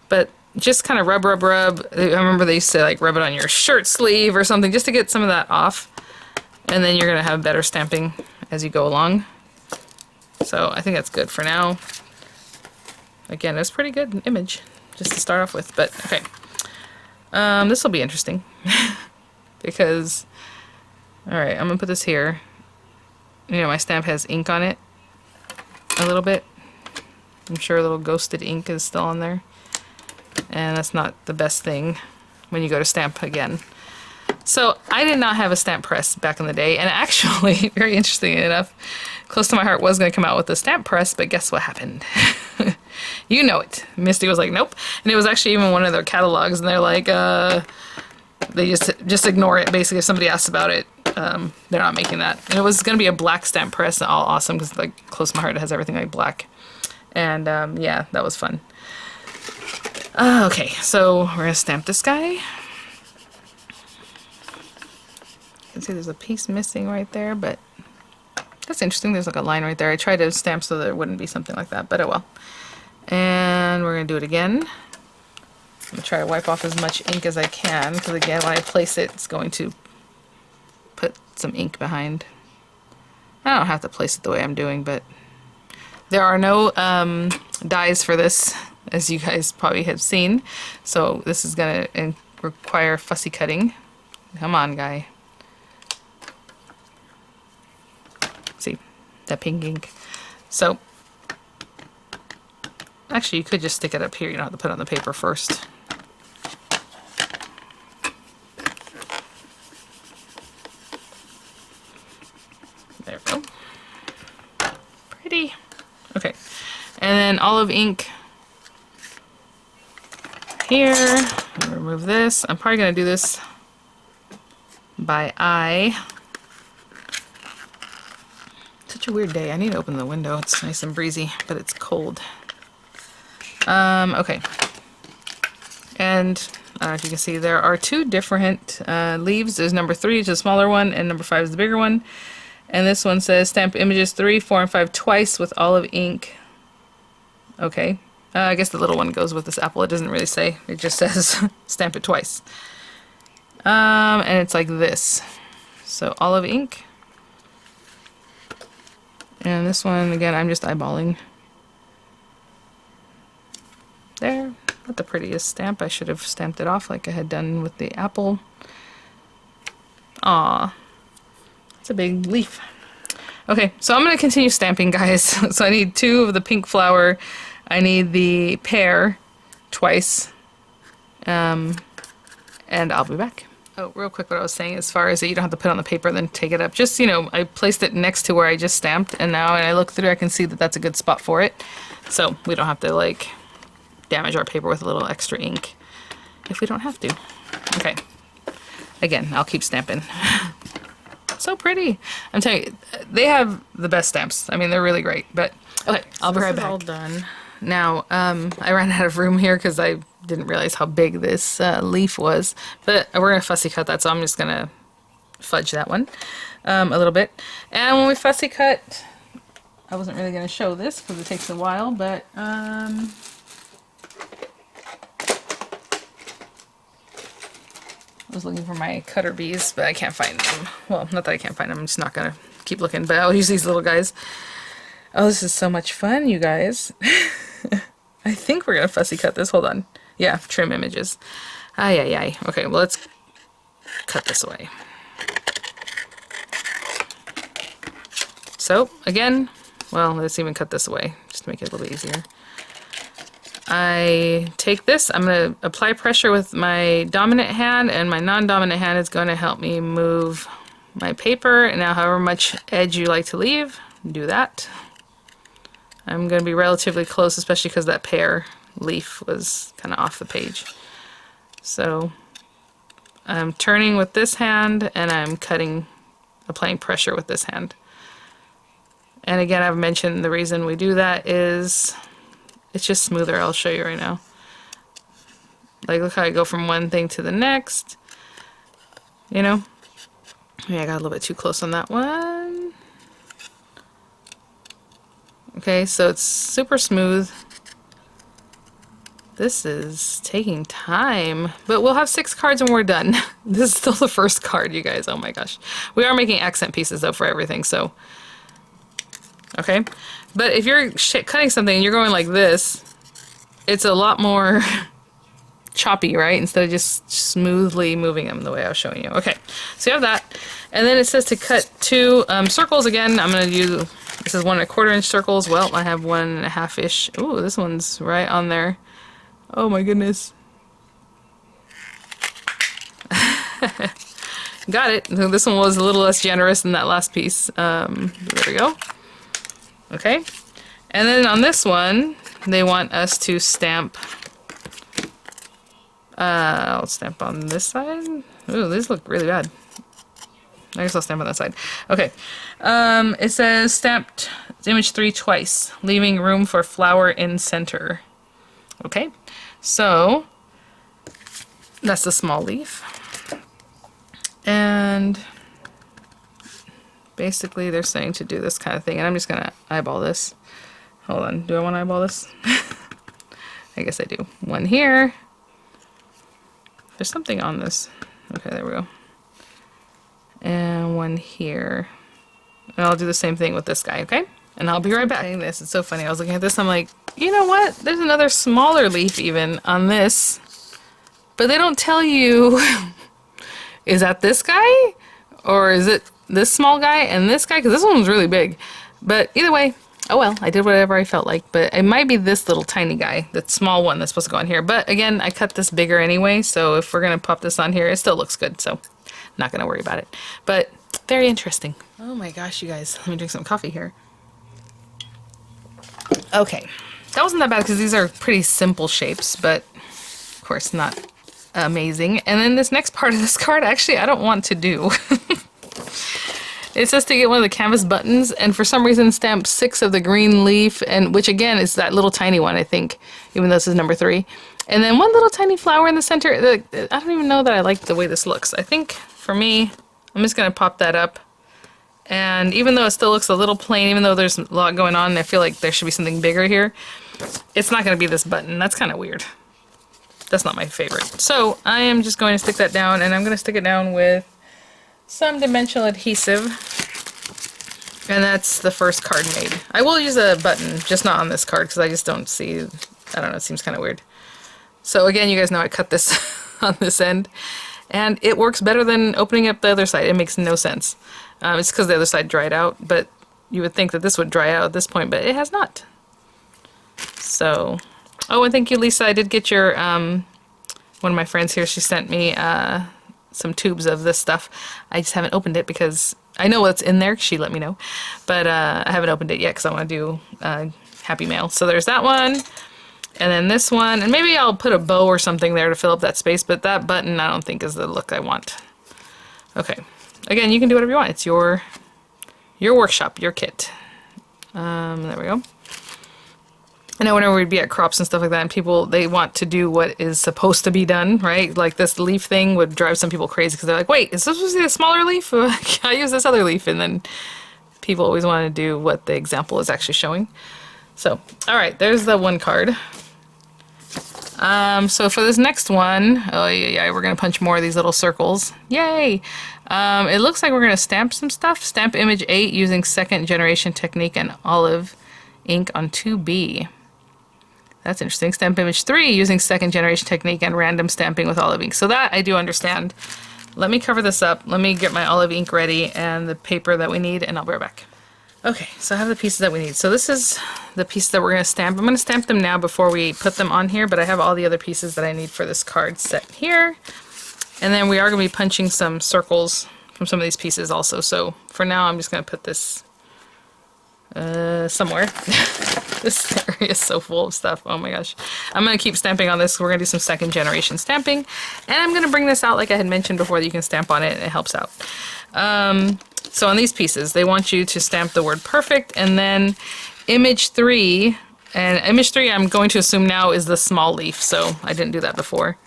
but just kind of rub. I remember they used to like rub it on your shirt sleeve or something just to get some of that off, and then you're going to have better stamping as you go along. So I think that's good for now. Again, it's a pretty good image just to start off with, but okay. This will be interesting because, all right, I'm gonna put this here. You know, my stamp has ink on it a little bit. I'm sure a little ghosted ink is still on there, and that's not the best thing when you go to stamp again. So I did not have a stamp press back in the day, and actually, very interesting enough, close to my heart was going to come out with a stamp press, but guess what happened? You know it. Misty was like, nope. And it was actually even one of their catalogs, and they're like, they just ignore it. Basically, if somebody asks about it, they're not making that. And it was going to be a black stamp press, all awesome, because like close to my heart, it has everything like black. And yeah, that was fun. Okay, so we're going to stamp this guy. You can see there's a piece missing right there, but that's interesting. There's like a line right there. I tried to stamp so there wouldn't be something like that, but oh well. And we're going to do it again. I'm going to try to wipe off as much ink as I can, because again, when I place it, it's going to put some ink behind. I don't have to place it the way I'm doing, but there are no dies for this, as you guys probably have seen. So this is going to require fussy cutting. Come on, guy. See, that pink ink. So, actually you could just stick it up here. You don't have to put it on the paper first. There we go. Pretty. Okay. And then olive ink here. Remove this. I'm probably going to do this by eye. Such a weird day. I need to open the window. It's nice and breezy, but it's cold. Okay. And I don't know if you can see, there are 2 different leaves. There's number 3, which is the smaller one, and number 5 is the bigger one. And this one says stamp images 3, 4, and 5 twice with olive ink. Okay. I guess the little one goes with this apple. It doesn't really say. It just says stamp it twice. And it's like this. So olive ink. And this one, again, I'm just eyeballing. There. Not the prettiest stamp. I should have stamped it off like I had done with the apple. Aw. It's a big leaf. Okay, so I'm going to continue stamping, guys. So I need 2 of the pink flower. I need the pear twice. And I'll be back. Oh, real quick, what I was saying as far as that you don't have to put it on the paper, then take it up. Just, you know, I placed it next to where I just stamped, and now when I look through, I can see that that's a good spot for it. So we don't have to, like, damage our paper with a little extra ink if we don't have to. Okay. Again, I'll keep stamping. so pretty. I'm telling you, they have the best stamps. I mean, they're really great. But okay, I'll be right back. All done. Now, I ran out of room here because I didn't realize how big this leaf was. But we're gonna fussy cut that, so I'm just gonna fudge that one a little bit. And when we fussy cut, I wasn't really gonna show this because it takes a while, but I was looking for my cutter bees, but I can't find them. Well, not that I can't find them, I'm just not gonna keep looking, but I'll use these little guys. Oh, this is so much fun, you guys. I think we're gonna fussy cut this. Hold on. Yeah, trim images. Ay, ay, ay. Okay, well, let's cut this away. So, again, well, let's even cut this away, just to make it a little bit easier. I take this, I'm going to apply pressure with my dominant hand, and my non-dominant hand is going to help me move my paper. And now, however much edge you like to leave, do that. I'm going to be relatively close, especially because that pear leaf was kind of off the page. So I'm turning with this hand, and I'm cutting, applying pressure with this hand. And again, I've mentioned the reason we do that is it's just smoother. I'll show you right now. Like, look how I go from one thing to the next. You know? Yeah, I got a little bit too close on that one. Okay, so it's super smooth. This is taking time, but we'll have 6 cards when we're done. This is still the first card, you guys. Oh my gosh. We are making accent pieces though for everything, so. Okay, but if you're cutting something and you're going like this, it's a lot more choppy, right? Instead of just smoothly moving them the way I was showing you. Okay, so you have that. And then it says to cut 2 circles. Again, I'm going to use, this is 1 1/4 inch circles. Well, I have 1 1/2-ish. Ooh, this one's right on there. Oh my goodness. Got it. This one was a little less generous than that last piece. There we go. Okay. And then on this one, they want us to stamp. I'll stamp on this side. Ooh, these look really bad. I guess I'll stamp on that side. Okay. It says stamped image 3 twice, leaving room for flower in center. Okay. So that's the small leaf. And basically they're saying to do this kind of thing, and I'm just gonna eyeball this. Hold on, do I want to eyeball this? I guess I do. 1 here. There's something on this. Okay, there we go. And 1 here. And I'll do the same thing with this guy, okay? And I'll be right back. This, it's so funny. I was looking at this, I'm like, you know what? There's another smaller leaf even on this. But they don't tell you, is that this guy? Or is it this small guy and this guy? Because this one's really big. But either way, oh well, I did whatever I felt like. But it might be this little tiny guy, that small one that's supposed to go on here. But again, I cut this bigger anyway, so if we're going to pop this on here, it still looks good. So not going to worry about it. But very interesting. Oh my gosh, you guys. Let me drink some coffee here. Okay. That wasn't that bad because these are pretty simple shapes, but of course not amazing. And then this next part of this card, actually, I don't want to do. It says to get one of the canvas buttons, and for some reason stamp 6 of the green leaf, and which again is that little tiny one, I think, even though this is number 3. And then 1 little tiny flower in the center. I don't even know that I like the way this looks. I think for me, I'm just gonna pop that up. And even though it still looks a little plain, even though there's a lot going on, I feel like there should be something bigger here. It's not gonna be this button. That's kind of weird. That's not my favorite. So I am just going to stick that down, and I'm going to stick it down with some dimensional adhesive. And that's the first card made. I will use a button, just not on this card, because I just don't see, I don't know, it seems kind of weird. So again, you guys know I cut this on this end, and it works better than opening up the other side. It makes no sense. It's because the other side dried out, but you would think that this would dry out at this point, but it has not. So, oh, and thank you, Lisa. I did get your, one of my friends here, she sent me some tubes of this stuff. I just haven't opened it because I know what's in there, 'cause she let me know. But I haven't opened it yet because I want to do Happy Mail. So there's that one, and then this one, and maybe I'll put a bow or something there to fill up that space, but that button I don't think is the look I want. Okay, again, you can do whatever you want. It's your workshop, your kit. There we go. I know whenever we'd be at crops and stuff like that, and people, they want to do what is supposed to be done, right? Like this leaf thing would drive some people crazy because they're like, wait, is this supposed to be a smaller leaf? Can I use this other leaf? And then people always want to do what the example is actually showing. So, all right, there's the one card. So for this next one, oh yeah, we're going to punch more of these little circles. Yay! It looks like we're going to stamp some stuff. Stamp image 8 using second generation technique and olive ink on 2B. That's interesting. Stamp image 3 using second generation technique and random stamping with olive ink. So that I do understand. Let me cover this up. Let me get my olive ink ready and the paper that we need, and I'll be right back. Okay, so I have the pieces that we need. So this is the pieces that we're going to stamp. I'm going to stamp them now before we put them on here, but I have all the other pieces that I need for this card set here. And then we are going to be punching some circles from some of these pieces also. So for now, I'm just going to put this somewhere. This area is so full of stuff. Oh my gosh. I'm going to keep stamping on this. We're going to do some second generation stamping. And I'm going to bring this out like I had mentioned before that you can stamp on it and it helps out. So on these pieces, they want you to stamp the word perfect and then image 3. And image 3 I'm going to assume now is the small leaf. So I didn't do that before.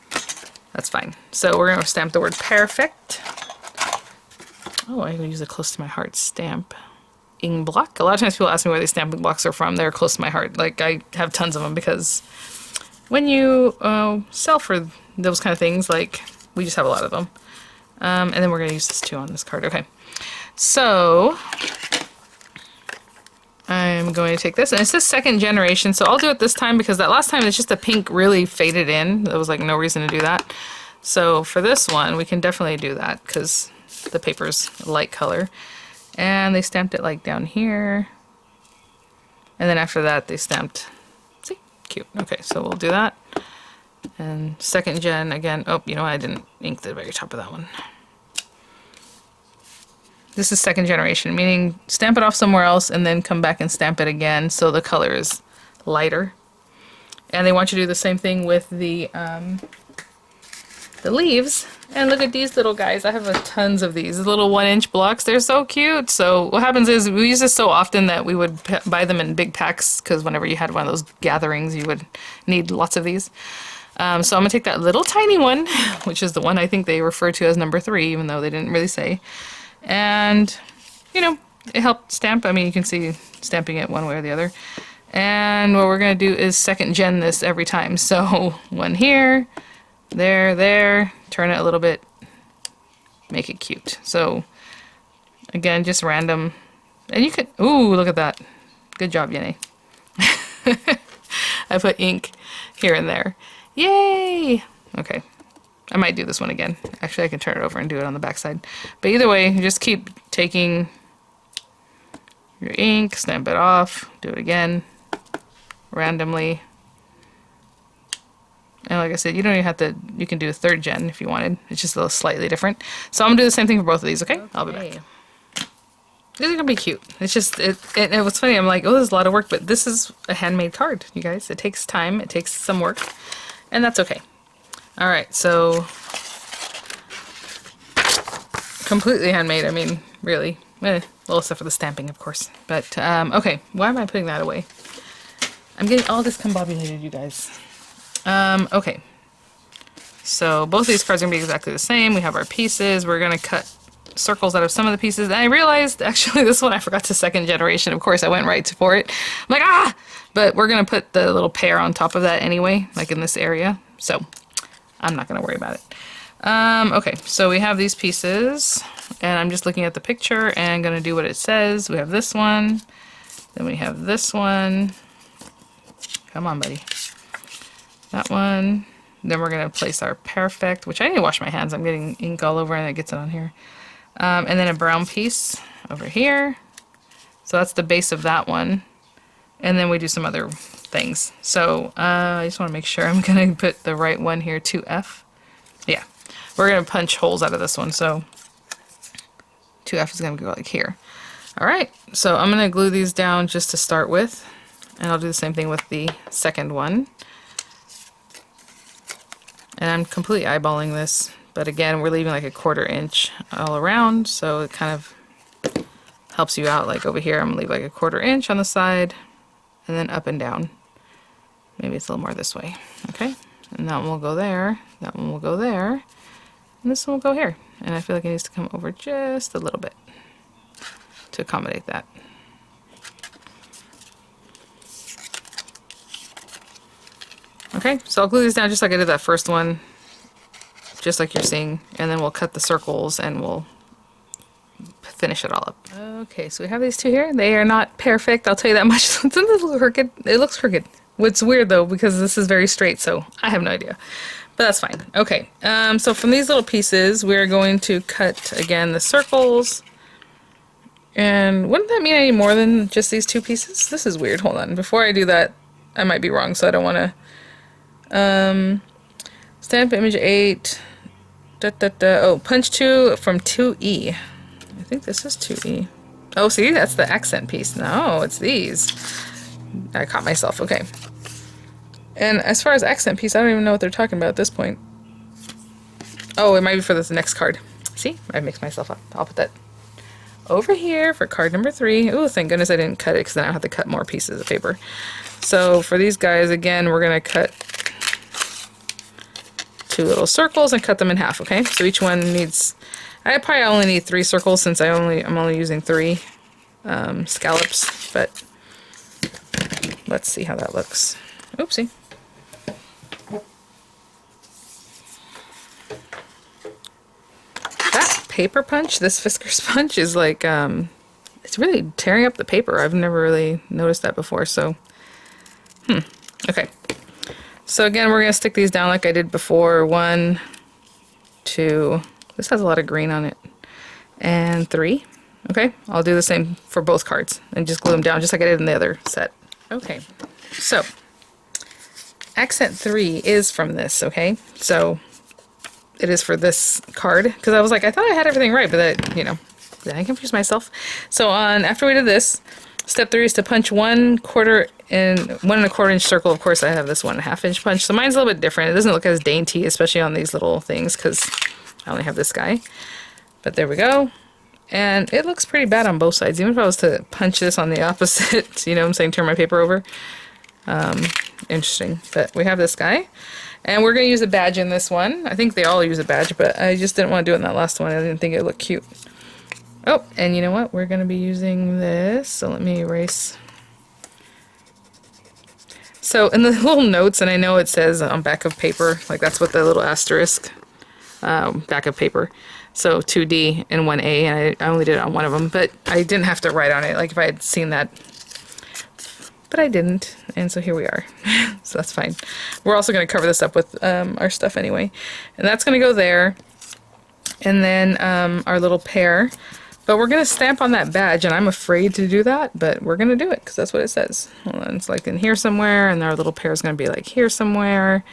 That's fine. So we're going to stamp the word perfect. Oh, I'm going to use a close to my heart stamp. Ink block. A lot of times people ask me where these stamping blocks are from. They're close to my heart. Like I have tons of them because when you sell for those kind of things, like we just have a lot of them. And then we're going to use this too on this card. Okay. So I'm going to take this, and it's this second generation. So I'll do it this time because that last time it's just the pink really faded in. There was like no reason to do that. So for this one, we can definitely do that because the paper's a light color. And they stamped it like down here. And then after that they stamped, see, cute. Okay, so we'll do that. And second gen again. Oh, you know, I didn't ink the very top of that one. This is second generation, meaning stamp it off somewhere else and then come back and stamp it again so the color is lighter. And they want you to do the same thing with the leaves. And look at these little guys. I have tons of these little 1-inch blocks. They're so cute. So what happens is we use this so often that we would buy them in big packs because whenever you had one of those gatherings, you would need lots of these. So I'm going to take that little tiny one, which is the one I think they refer to as number 3, even though they didn't really say. And, you know, it helped stamp. I mean, you can see stamping it one way or the other. And what we're going to do is second gen this every time. So one here, there, turn it a little bit, make it cute. So again, just random. And you could, ooh, look at that. Good job, Vianney. I put ink here and there. Yay! Okay. I might do this one again. Actually, I can turn it over and do it on the back side. But either way, you just keep taking your ink, stamp it off, do it again, randomly. And like I said, you don't even have to, you can do a third gen if you wanted. It's just a little slightly different. So I'm going to do the same thing for both of these, okay? I'll be back. These are going to be cute. It's just, and what's funny, I'm like, oh, this is a lot of work, but this is a handmade card, you guys. It takes time, it takes some work, and that's okay. All right, so completely handmade. I mean, really, little stuff for the stamping, of course. But okay, why am I putting that away? I'm getting all discombobulated, you guys. Okay, so both of these cards are gonna be exactly the same. We have our pieces. We're gonna cut circles out of some of the pieces. And I realized actually this one I forgot to second generation. Of course, I went right for it. I'm like, ah! But we're gonna put the little pear on top of that anyway, like in this area. So I'm not going to worry about it. Okay, so we have these pieces, and I'm just looking at the picture and going to do what it says. We have this one, then we have this one. Come on, buddy. That one. Then we're going to place our perfect, which I need to wash my hands. I'm getting ink all over and it gets it on here. And then a brown piece over here. So that's the base of that one. And then we do some other things. So I just want to make sure I'm going to put the right one here, 2F. Yeah, we're going to punch holes out of this one. So 2F is going to go like here. All right, so I'm going to glue these down just to start with. And I'll do the same thing with the second one. And I'm completely eyeballing this But again, we're leaving like a 1/4 inch all around, so it kind of helps you out. Like over here, I'm gonna leave like a 1/4 inch on the side, and then up and down. Maybe it's a little more this way. Okay, and that one will go there, that one will go there, and this one will go here. And I feel like it needs to come over just a little bit to accommodate that. Okay, so I'll glue these down just like I did that first one, just like you're seeing, and then we'll cut the circles and we'll finish it all up. Okay, so we have these two here. They are not perfect, I'll tell you that much. It's a little crooked. It looks crooked. What's weird though, because this is very straight, so I have no idea. But that's fine. Okay, so from these little pieces, we're going to cut, again, the circles. And wouldn't that mean I need more than just these 2 pieces? This is weird. Hold on. Before I do that, I might be wrong, so I don't want to... stamp image 8. Oh, punch 2 from 2E. I think this is 2E. Oh, see, that's the accent piece. No, it's these. I caught myself. Okay. And as far as accent piece, I don't even know what they're talking about at this point. Oh, it might be for this next card. See? I mixed myself up. I'll put that over here for card number 3. Oh, thank goodness I didn't cut it, because then I have to cut more pieces of paper. So for these guys, again, we're going to cut 2 little circles and cut them in half, okay? So each one needs... I probably only need 3 circles since I'm only using 3 scallops, but let's see how that looks. Oopsie. That paper punch, this Fiskars punch, is like, it's really tearing up the paper. I've never really noticed that before, so, okay. So again, we're gonna stick these down like I did before. 1, 2, this has a lot of green on it, and 3. Okay, I'll do the same for both cards and just glue them down just like I did in the other set. Okay, so accent 3 is from this, okay? So it is for this card, because I was like, I thought I had everything right, but that, you know, then I confused myself. So after we did this, step 3 is to punch 1/4 and 1 1/4 inch circle. Of course, I have this 1 1/2 inch punch, so mine's a little bit different. It doesn't look as dainty, especially on these little things, because I only have this guy. But there we go. And it looks pretty bad on both sides. Even if I was to punch this on the opposite, you know what I'm saying, turn my paper over. Interesting. But we have this guy. And we're going to use a badge in this one. I think they all use a badge, but I just didn't want to do it in that last one. I didn't think it looked cute. Oh, and you know what? We're going to be using this. So let me erase. So in the little notes, and I know it says on back of paper, like that's what the little asterisk, back of paper. So 2D and 1A, and I only did it on one of them, but I didn't have to write on it, like if I had seen that. But I didn't, and so here we are. So that's fine. We're also going to cover this up with our stuff anyway. And that's going to go there. And then our little pear. But we're going to stamp on that badge, and I'm afraid to do that, but we're going to do it, because that's what it says. Hold on, it's like in here somewhere, and our little pear is going to be like here somewhere.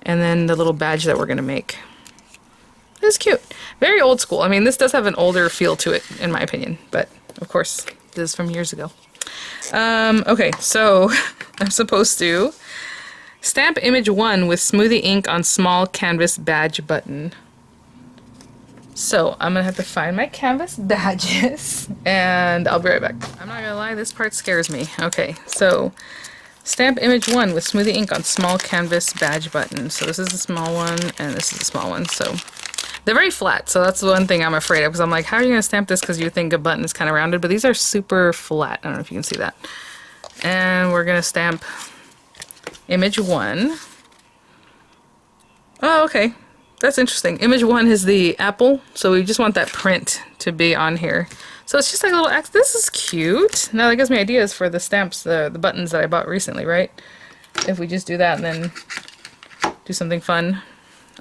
And then the little badge that we're going to make. It's cute. Very old school. I mean, this does have an older feel to it, in my opinion. But, of course, this is from years ago. Okay, so I'm supposed to stamp image 1 with smoothie ink on small canvas badge button. So I'm going to have to find my canvas badges, and I'll be right back. I'm not going to lie, this part scares me. Okay, so stamp image 1 with smoothie ink on small canvas badge button. So this is the small one, and this is the small one. So they're very flat, so that's the one thing I'm afraid of, because I'm like, how are you going to stamp this, because you think a button is kind of rounded, but these are super flat. I don't know if you can see that. And we're going to stamp image 1. Oh, okay. That's interesting. Image 1 is the apple, so we just want that print to be on here. So it's just like a little X. This is cute. Now that gives me ideas for the stamps, the buttons that I bought recently, right? If we just do that and then do something fun.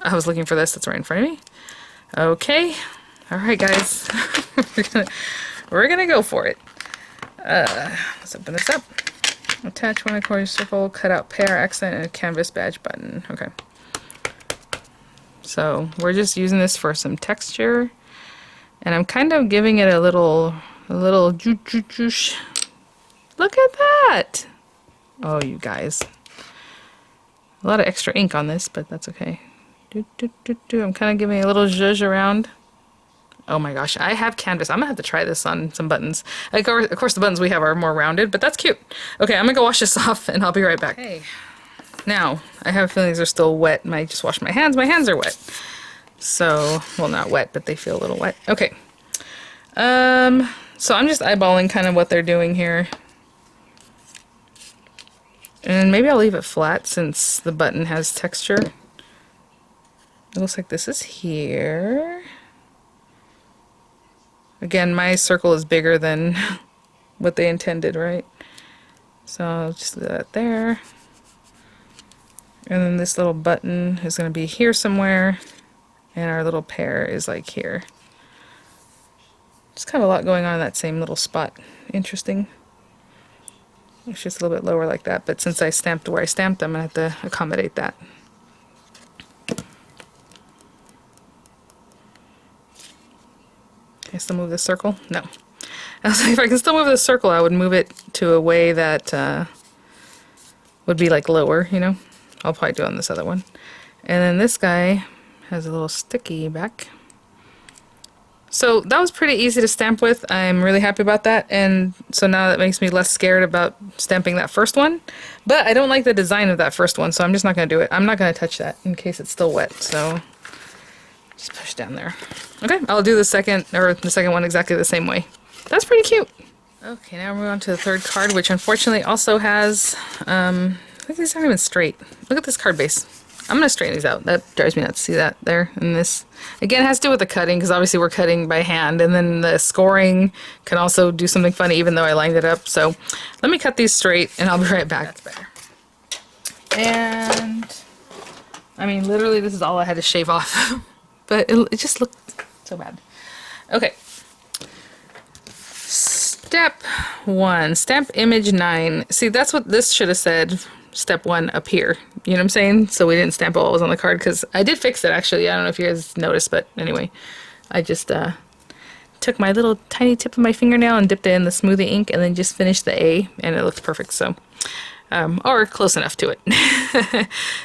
I was looking for this. That's right in front of me. Okay. Alright, guys. we're gonna go for it. Let's open this up. Attach 1 1/4 circle, cut out pear, accent, and a canvas badge button. Okay. So we're just using this for some texture, and I'm kind of giving it a little juice. Look at that! Oh, you guys. A lot of extra ink on this, but that's okay. I'm kind of giving a little zhuzh around. Oh my gosh, I have canvas. I'm gonna have to try this on some buttons. Of course, the buttons we have are more rounded, but that's cute. Okay, I'm gonna go wash this off and I'll be right back. Hey, now I have a feeling these are still wet. I just washed my hands. My hands are wet. So, well, not wet, but they feel a little wet. Okay. So I'm just eyeballing kind of what they're doing here. And maybe I'll leave it flat since the button has texture. It looks like this is here. Again, my circle is bigger than what they intended, right? So I'll just do that there. And then this little button is going to be here somewhere. And our little pear is like here. Just kind of a lot going on in that same little spot. Interesting. It's just a little bit lower like that, but since I stamped where I stamped, I'm going to have to accommodate that. Can I still move this circle? No. I was like, if I can still move this circle, I would move it to a way that would be like lower, you know? I'll probably do it on this other one. And then this guy has a little sticky back. So that was pretty easy to stamp with. I'm really happy about that, and so now that makes me less scared about stamping that first one. But I don't like the design of that first one, so I'm just not going to do it. I'm not going to touch that in case it's still wet, so just push down there. Okay, I'll do the second one exactly the same way. That's pretty cute. Okay, now we're on to the third card, which unfortunately also has, I think these aren't even straight. Look at this card base. I'm going to straighten these out. That drives me nuts. See that there? And this, again, has to do with the cutting, because obviously we're cutting by hand, and then the scoring can also do something funny even though I lined it up. So let me cut these straight, and I'll be right back. That's better. And, I mean, literally this is all I had to shave off. But it just looked so bad. Okay. Step 1, stamp image 9. See, that's what this should have said. Step 1 up here. You know what I'm saying? So we didn't stamp what was on the card, because I did fix it actually. I don't know if you guys noticed, but anyway, I just took my little tiny tip of my fingernail and dipped it in the smoothie ink and then just finished the A, and it looked perfect. So, or close enough to it.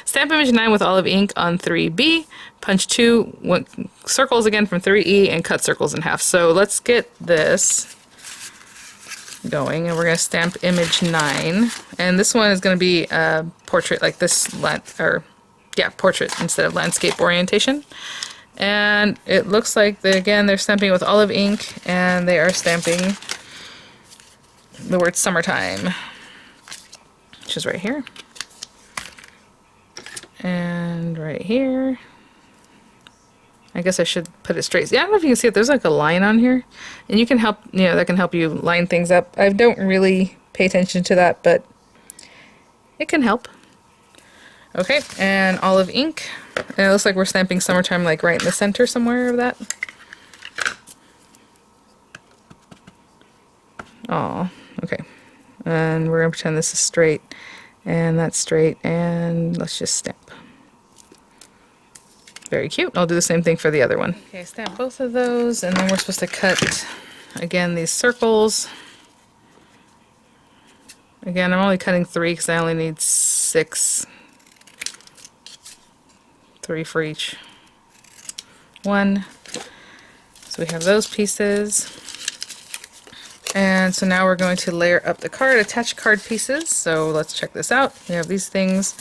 Stamp image 9 with olive ink on 3B. Punch 2 circles again from 3E and cut circles in half. So let's get this going, and we're going to stamp image 9, and this one is going to be a portrait, like this, portrait instead of landscape orientation. And it looks like again they're stamping with olive ink, and they are stamping the word summertime, which is right here and right here. I guess I should put it straight. Yeah, I don't know if you can see it. There's like a line on here, and you can help, that can help you line things up. I don't really pay attention to that, but it can help. Okay, and olive ink. And it looks like we're stamping summertime like right in the center somewhere of that. Oh, okay. And we're gonna pretend this is straight, and that's straight, and let's just stamp. Very cute. I'll do the same thing for the other one. Okay, stamp both of those, and then we're supposed to cut, again, these circles. Again, I'm only cutting 3 because I only need 6. 3 for each one. So we have those pieces. And so now we're going to layer up the card, attach card pieces. So let's check this out. We have these things.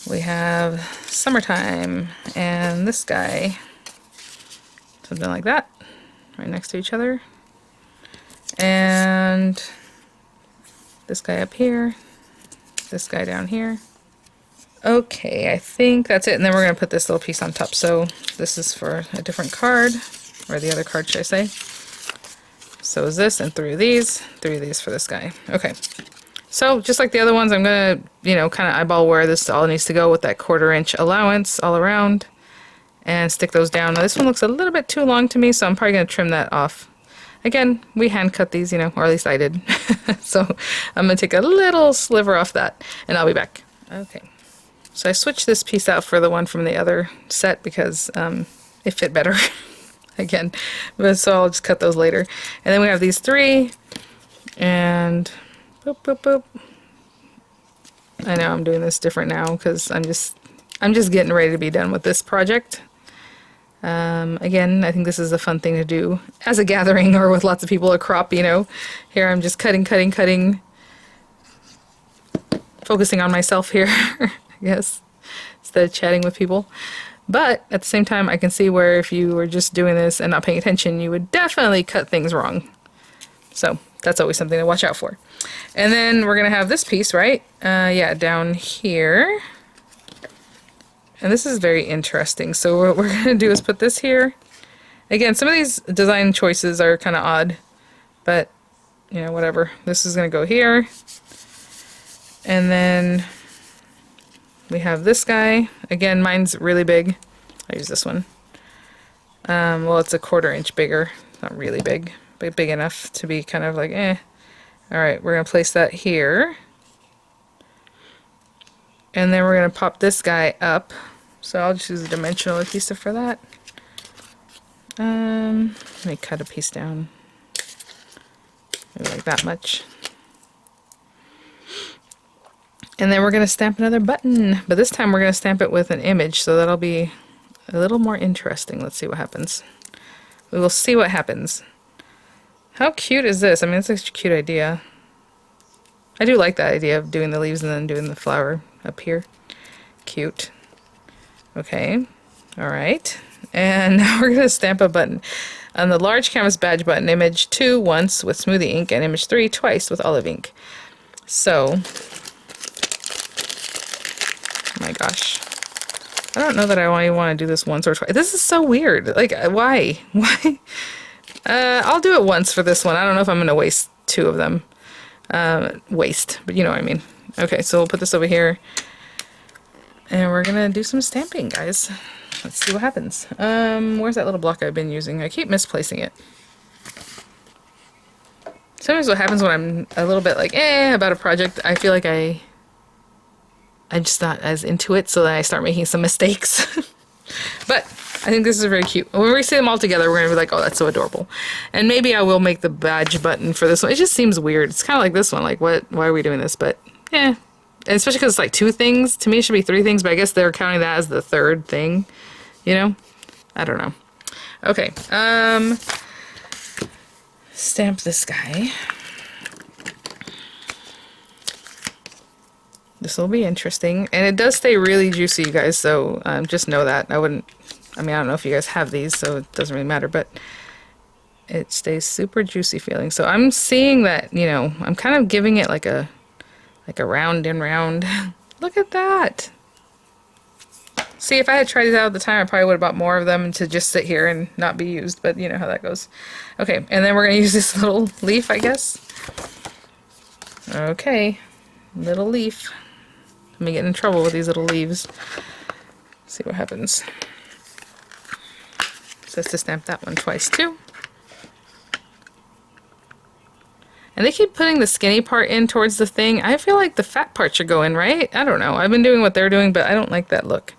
We have summertime and this guy, something like that, right next to each other. And this guy up here, this guy down here. Okay, I think that's it. And then we're going to put this little piece on top. So this is for a different card, or the other card, should I say. So is this, and 3 of these for this guy. Okay. So just like the other ones, I'm going to, kind of eyeball where this all needs to go with that 1/4 inch allowance all around and stick those down. Now this one looks a little bit too long to me, so I'm probably going to trim that off. Again, we hand cut these, or at least I did. So I'm going to take a little sliver off that, and I'll be back. Okay. So I switched this piece out for the one from the other set because it fit better. Again, but so I'll just cut those later. And then we have these 3, and boop, boop, boop. I know I'm doing this different now because I'm just I'm just getting ready to be done with this project. Again, I think this is a fun thing to do as a gathering or with lots of people, a crop, you know. Here I'm just cutting, focusing on myself here, I guess, instead of chatting with people. But at the same time, I can see where if you were just doing this and not paying attention, you would definitely cut things wrong. So that's always something to watch out for. And then we're going to have this piece, right? Yeah, down here. And this is very interesting. So what we're going to do is put this here. Again, some of these design choices are kind of odd, but you know, whatever. This is going to go here. And then we have this guy. Again, mine's really big. I use this one. Well, it's a 1/4 inch bigger. Not really big, but big enough to be kind of like, eh. Alright, we're going to place that here. And then we're going to pop this guy up. So I'll just use a dimensional adhesive for that. Let me cut a piece down. Maybe like that much. And then we're going to stamp another button. But this time we're going to stamp it with an image, so that'll be a little more interesting. Let's see what happens. We will see what happens. How cute is this? I mean, it's such a cute idea. I do like that idea of doing the leaves and then doing the flower up here. Cute. Okay. Alright. And now we're going to stamp a button. On the large canvas badge button, image 2 once with smoothie ink and image 3 twice with olive ink. So, oh my gosh. I don't know that I want to do this once or twice. This is so weird. Like, why? Why? I'll do it once for this one. I don't know if I'm going to waste 2 of them. Waste, but you know what I mean. Okay, so we'll put this over here. And we're going to do some stamping, guys. Let's see what happens. Where's that little block I've been using? I keep misplacing it. Sometimes what happens when I'm a little bit like, about a project, I feel like I'm just not as into it, so then I start making some mistakes. But I think this is very cute. When we see them all together, we're going to be like, oh, that's so adorable. And maybe I will make the badge button for this one. It just seems weird. It's kind of like this one. Like, what? Why are we doing this? But, yeah. And especially because it's like 2 things. To me, it should be 3 things, but I guess they're counting that as the 3rd thing. You know? I don't know. Okay. Stamp this guy. This will be interesting. And it does stay really juicy, you guys, so just know that. I mean, I don't know if you guys have these, so it doesn't really matter, but it stays super juicy feeling. So I'm seeing that, you know, I'm kind of giving it like a round and round. Look at that. See, if I had tried these out at the time, I probably would have bought more of them to just sit here and not be used, but you know how that goes. Okay, and then we're going to use this little leaf, I guess. Okay, little leaf. Let me get in trouble with these little leaves. See what happens. It says to stamp that one twice too. And they keep putting the skinny part in towards the thing. I feel like the fat part should go in, right? I don't know. I've been doing what they're doing, but I don't like that look.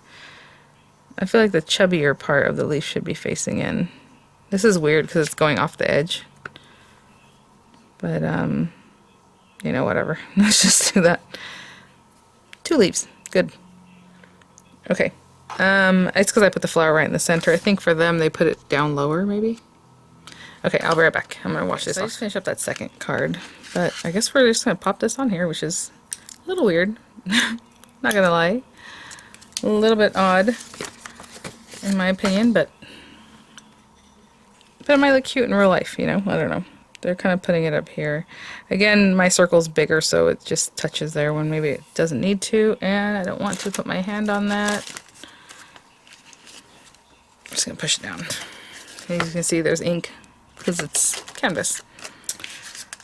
I feel like the chubbier part of the leaf should be facing in. This is weird because it's going off the edge. But, you know, whatever. Let's just do that. 2 leaves. Good. Okay. It's because I put the flower right in the center. I think for them, they put it down lower, maybe? Okay, I'll be right back. I'm going to wash this off. I just finished up that second card. But I guess we're just going to pop this on here, which is a little weird. Not going to lie. A little bit odd, in my opinion, but it might look cute in real life, you know? I don't know. They're kind of putting it up here. Again, my circle's bigger, so it just touches there when maybe it doesn't need to, and I don't want to put my hand on that. I'm just going to push it down. As you can see, there's ink, because it's canvas.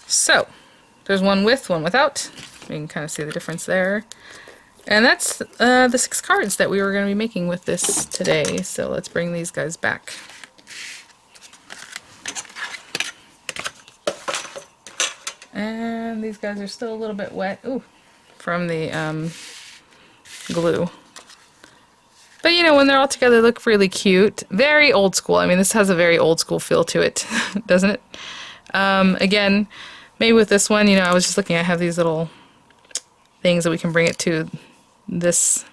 So, there's one with, one without. You can kind of see the difference there. And that's the 6 cards that we were going to be making with this today. So let's bring these guys back. And these guys are still a little bit wet. Ooh, from the glue. But you know, when they're all together, they look really cute. Very old school. I mean, this has a very old school feel to it, doesn't it? Again, maybe with this one, you know, I was just looking, I have these little things that we can bring it to this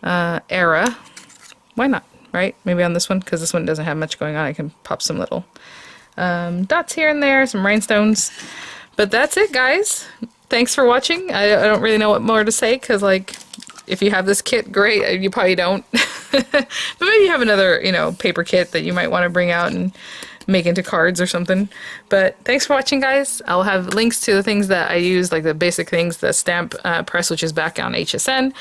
era. Why not, right? Maybe on this one, because this one doesn't have much going on. I can pop some little dots here and there, some rhinestones. But that's it, guys. Thanks for watching. I don't really know what more to say, because, like, if you have this kit, great. You probably don't. But maybe you have another, you know, paper kit that you might want to bring out and make into cards or something. But thanks for watching, guys. I'll have links to the things that I use, like the basic things, the stamp press, which is back on HSN.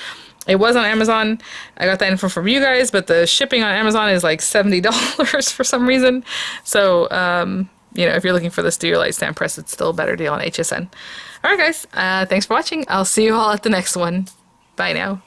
It was on Amazon. I got that info from you guys, but the shipping on Amazon is like $70 for some reason. So, you know, if you're looking for this Do Your Light stamp press, it's still a better deal on HSN. Alright, guys. Thanks for watching. I'll see you all at the next one. Bye now.